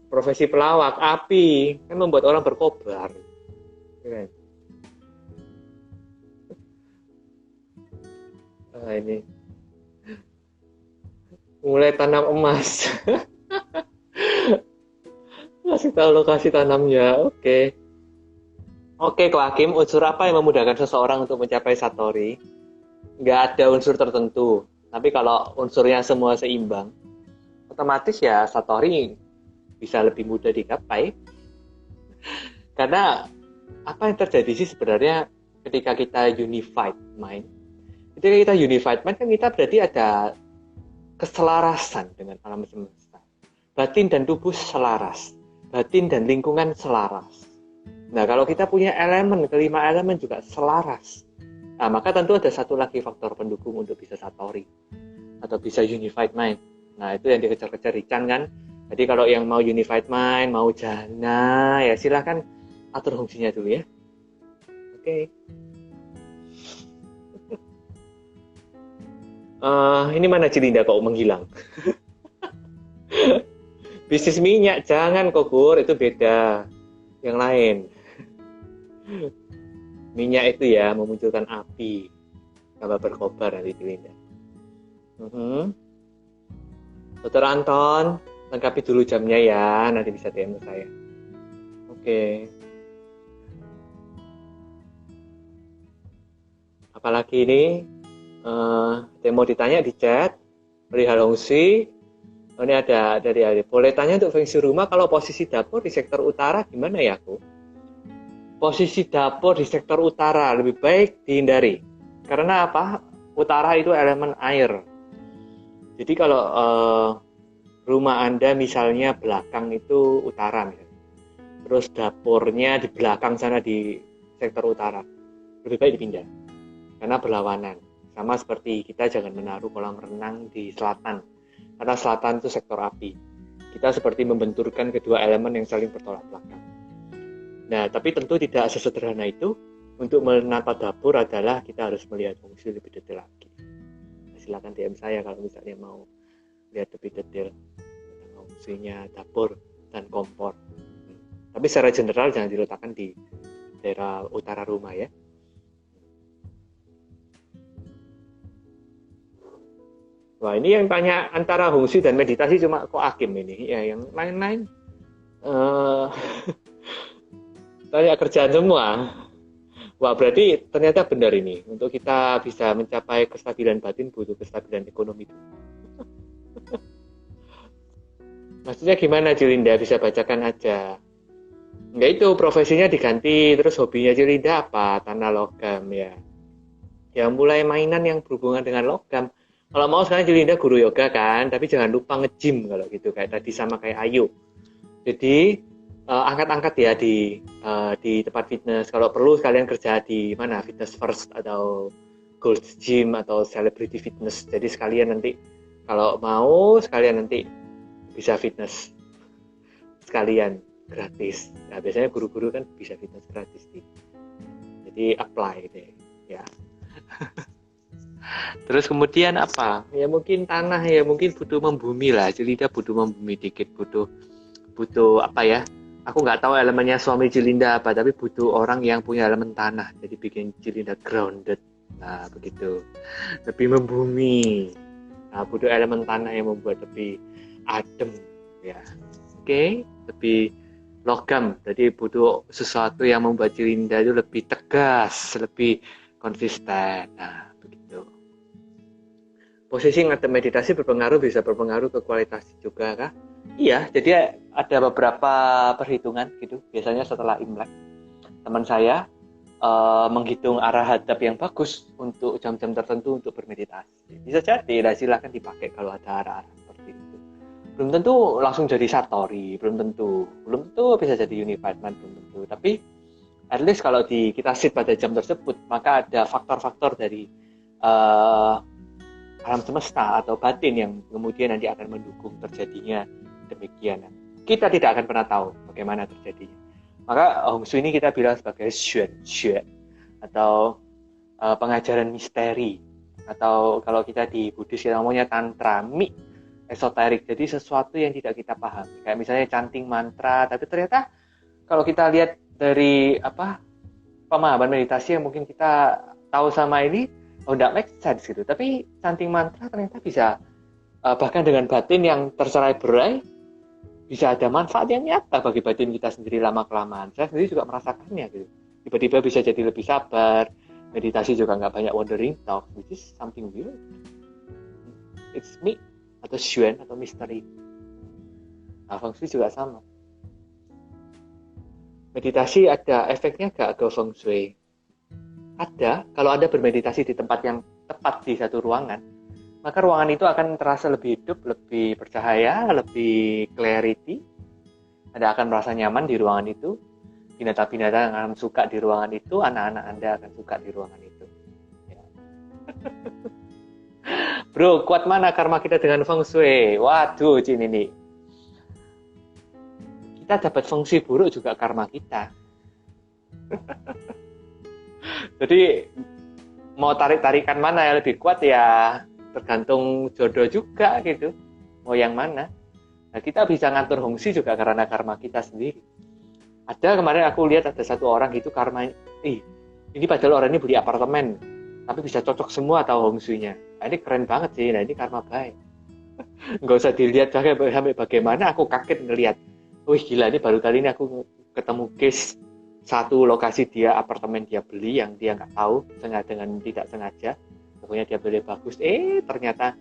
Profesi pelawak, api, kan membuat orang berkobar. Keren. Ini. Mulai tanam emas. Kasih tahu lokasi tanamnya, oke. Oke, Ko Hakim, unsur apa yang memudahkan seseorang untuk mencapai Satori? Nggak ada unsur tertentu, tapi kalau unsurnya semua seimbang, otomatis ya Satori bisa lebih mudah dicapai. Karena apa yang terjadi sih sebenarnya ketika kita unified mind? Ketika kita unified mind kan kita berarti ada keselarasan dengan alam semesta. Batin dan tubuh selaras, batin dan lingkungan selaras. Nah, kalau kita punya elemen, kelima elemen juga selaras. Nah, maka tentu ada satu lagi faktor pendukung untuk bisa satori atau bisa unified mind. Nah, itu yang dikejar-kejar Richan kan. Jadi kalau yang mau unified mind, mau jhana, ya silahkan atur fungsinya dulu ya. Oke. Ini mana Cilinda kok menghilang? Bisnis minyak, jangan Kokur, itu beda. Yang lain. Minyak itu ya memunculkan api. Tambah berkobar nanti Cilinda. Dr. Anton, lengkapi dulu jamnya ya, nanti bisa DM saya. Oke. Apalagi ini? Yang mau ditanya di chat, perihal fungsi. Ini ada dari Ari. Boleh tanya untuk fungsi rumah, kalau posisi dapur di sektor utara gimana ya aku? Posisi dapur di sektor utara lebih baik dihindari. Karena apa? Utara itu elemen air. Jadi kalau rumah Anda misalnya belakang itu utara misalnya. Terus dapurnya di belakang sana di sektor utara. Lebih baik dipindah. Karena berlawanan. Sama seperti kita jangan menaruh kolam renang di selatan. Karena selatan itu sektor api. Kita seperti membenturkan kedua elemen yang saling bertolak belakang. Nah, tapi tentu tidak sesederhana itu. Untuk menata dapur adalah kita harus melihat fungsi lebih detail lagi. Silakan DM saya kalau misalnya mau lihat lebih detail tentang fungsinya dapur dan kompor. Tapi secara general jangan diletakkan di daerah utara rumah ya. Wah, ini yang tanya antara fungsi dan meditasi cuma kok Hakim ini. Ya, yang lain-lain tanya kerjaan semua. Wah, berarti ternyata benar ini. Untuk kita bisa mencapai kestabilan batin butuh kestabilan ekonomi. Maksudnya gimana Cilinda? Bisa bacakan aja. Enggak, itu profesinya diganti, terus hobinya Cilinda apa? Tanah logam ya. Ya mulai mainan yang berhubungan dengan logam. Kalau mau sekarang Cilinda guru yoga kan, tapi jangan lupa nge-gym kalau gitu, kayak tadi sama kayak Ayu. Jadi angkat-angkat ya di tempat fitness. Kalau perlu sekalian kerja di mana, Fitness First atau Gold Gym atau Celebrity Fitness. Jadi sekalian nanti kalau mau sekalian nanti bisa fitness sekalian gratis. Nah, biasanya guru-guru kan bisa fitness gratis nih. Jadi apply deh ya. Terus kemudian apa? Ya mungkin tanah ya, mungkin butuh membumi lah. Cilinda butuh membumi dikit, butuh apa ya? Aku nggak tahu elemennya suami Cilinda apa, tapi butuh orang yang punya elemen tanah. Jadi bikin Cilinda grounded. Nah, begitu. Lebih membumi. Nah, butuh elemen tanah yang membuat lebih adem ya. Oke, lebih logam. Jadi butuh sesuatu yang membuat Cilinda itu lebih tegas, lebih konsisten. Nah, begitu. Posisi atau meditasi bisa berpengaruh ke kualitas juga kah? Iya, jadi ada beberapa perhitungan gitu. Biasanya setelah Imlek, teman saya menghitung arah hadap yang bagus untuk jam-jam tertentu untuk bermeditasi. Bisa jadi, nah, silahkan dipakai kalau ada arah-arah seperti itu. Belum tentu langsung jadi satori, belum tentu bisa jadi unified mind, belum tentu. Tapi at least kalau kita sit pada jam tersebut, maka ada faktor-faktor dari alam semesta atau batin yang kemudian nanti akan mendukung terjadinya demikian. Kita tidak akan pernah tahu bagaimana terjadinya. Maka Hong Shui ini kita bilang sebagai Xue atau pengajaran misteri, atau kalau kita di Buddhis kita ngomongnya tantra, esoterik. Jadi sesuatu yang tidak kita pahami. Kayak misalnya chanting mantra, tapi ternyata kalau kita lihat dari pemahaman meditasi yang mungkin kita tahu sama ini, tidak make sense gitu. Tapi chanting mantra ternyata bisa bahkan dengan batin yang tercerai-berai bisa ada manfaat yang nyata bagi batin kita sendiri lama-kelamaan. Saya sendiri juga merasakannya gitu. Tiba-tiba bisa jadi lebih sabar, meditasi juga nggak banyak wandering thought, which is something weird. It's me, atau Xuan, atau misteri. Nah, Feng Shui juga sama. Meditasi ada efeknya nggak ke Feng Shui? Ada, kalau Anda bermeditasi di tempat yang tepat di satu ruangan, maka ruangan itu akan terasa lebih hidup, lebih bercahaya, lebih clarity. Anda akan merasa nyaman di ruangan itu. Binatang-binatang akan suka di ruangan itu, anak-anak Anda akan suka di ruangan itu. Ya. Bro, kuat mana karma kita dengan feng shui? Waduh, Cin ini. Kita dapat feng shui buruk juga karma kita. Jadi mau tarik-tarikan mana yang lebih kuat ya tergantung jodoh juga gitu. Mau yang mana? Nah, kita bisa ngatur feng shui juga karena karma kita sendiri. Ada kemarin aku lihat ada satu orang gitu karma, ini padahal orang ini beli apartemen, tapi bisa cocok semua tahu feng shui-nya. Nah, ini keren banget sih, nah ini karma baik. Nggak usah dilihat sampai bagaimana, aku kaget ngelihat. Wih gila, ini baru kali ini aku ketemu case satu lokasi dia, apartemen dia beli yang dia nggak tahu, sengaja dengan tidak sengaja. Pokoknya dia beli bagus, ternyata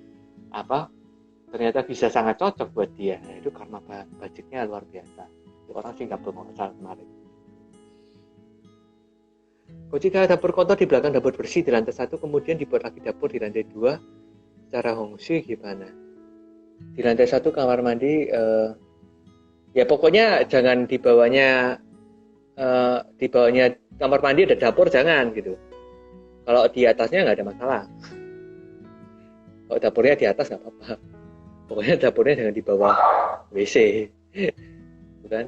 bisa sangat cocok buat dia. Nah, itu karma budgetnya luar biasa. Orang Singapura mau salah kemarin. Jika dapur kotor di belakang dapur bersih di lantai 1, kemudian dibuat lagi dapur di lantai 2, secara feng shui gimana? Di lantai 1 kamar mandi, ya pokoknya jangan di bawahnya kamar mandi ada dapur, jangan gitu. Kalau di atasnya nggak ada masalah. Kalau dapurnya di atas nggak apa-apa. Pokoknya dapurnya jangan di bawah WC, bukan?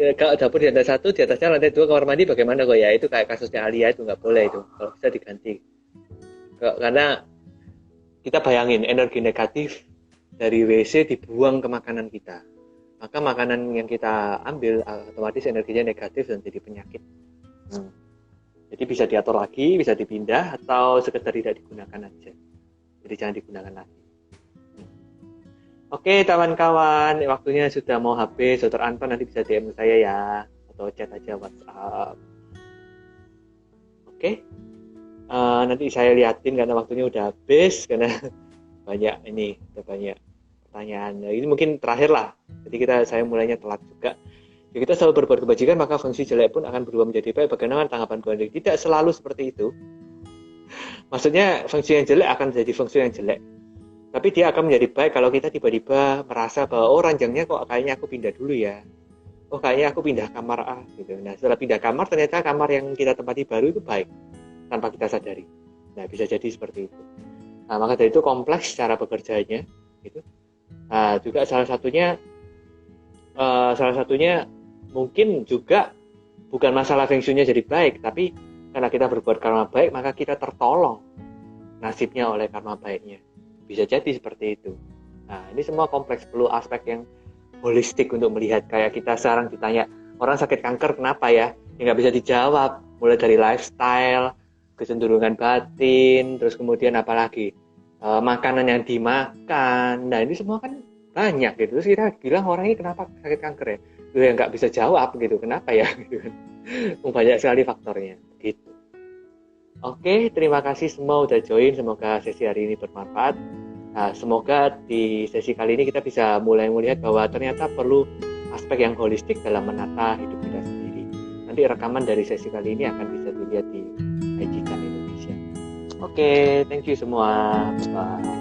Kalau dapur di lantai 1, di atasnya lantai 2 kamar mandi bagaimana kok ya? Itu kayak kasusnya Alia itu nggak boleh itu. Kalau bisa diganti. Karena kita bayangin energi negatif dari WC dibuang ke makanan kita. Maka makanan yang kita ambil otomatis energinya negatif dan jadi penyakit. Jadi bisa diatur lagi, bisa dipindah atau sekedar tidak digunakan aja. Jadi jangan digunakan lagi. Oke kawan-kawan, waktunya sudah mau habis. Dr. Anton nanti bisa DM saya ya, atau chat aja WhatsApp. Oke, nanti saya liatin karena waktunya udah habis, karena banyak pertanyaan. Nah, ini mungkin terakhir lah. Jadi saya mulainya telat juga. Jika kita selalu berbuat kebajikan, maka fungsi jelek pun akan berubah menjadi baik. Bagaimana tanggapan Anda? Tidak selalu seperti itu. Maksudnya fungsi yang jelek akan jadi fungsi yang jelek. Tapi dia akan menjadi baik kalau kita tiba-tiba merasa bahwa ranjangnya kok kayaknya aku pindah dulu ya. Kayaknya aku pindah kamar gitu. Nah, setelah pindah kamar ternyata kamar yang kita tempati baru itu baik tanpa kita sadari. Nah, bisa jadi seperti itu. Nah, maka dari itu kompleks cara bekerjanya gitu. Nah, juga salah satunya mungkin juga bukan masalah feng shui-nya jadi baik, tapi karena kita berbuat karma baik, maka kita tertolong nasibnya oleh karma baiknya. Bisa jadi seperti itu. Nah, ini semua kompleks, perlu aspek yang holistik untuk melihat. Kayak kita sekarang ditanya, orang sakit kanker kenapa ya? Ya nggak bisa dijawab. Mulai dari lifestyle, kecenderungan batin, terus kemudian apalagi makanan yang dimakan. Nah, ini semua kan banyak gitu. Terus kita bilang orang ini kenapa sakit kanker ya? Ya nggak bisa jawab gitu. Kenapa ya? Banyak sekali faktornya. Gitu. Oke, terima kasih semua udah join. Semoga sesi hari ini bermanfaat. Nah, semoga di sesi kali ini kita bisa mulai melihat bahwa ternyata perlu aspek yang holistik dalam menata hidup kita sendiri. Nanti rekaman dari sesi kali ini akan bisa dilihat di IG Channel Indonesia. Oke, thank you semua. Bye.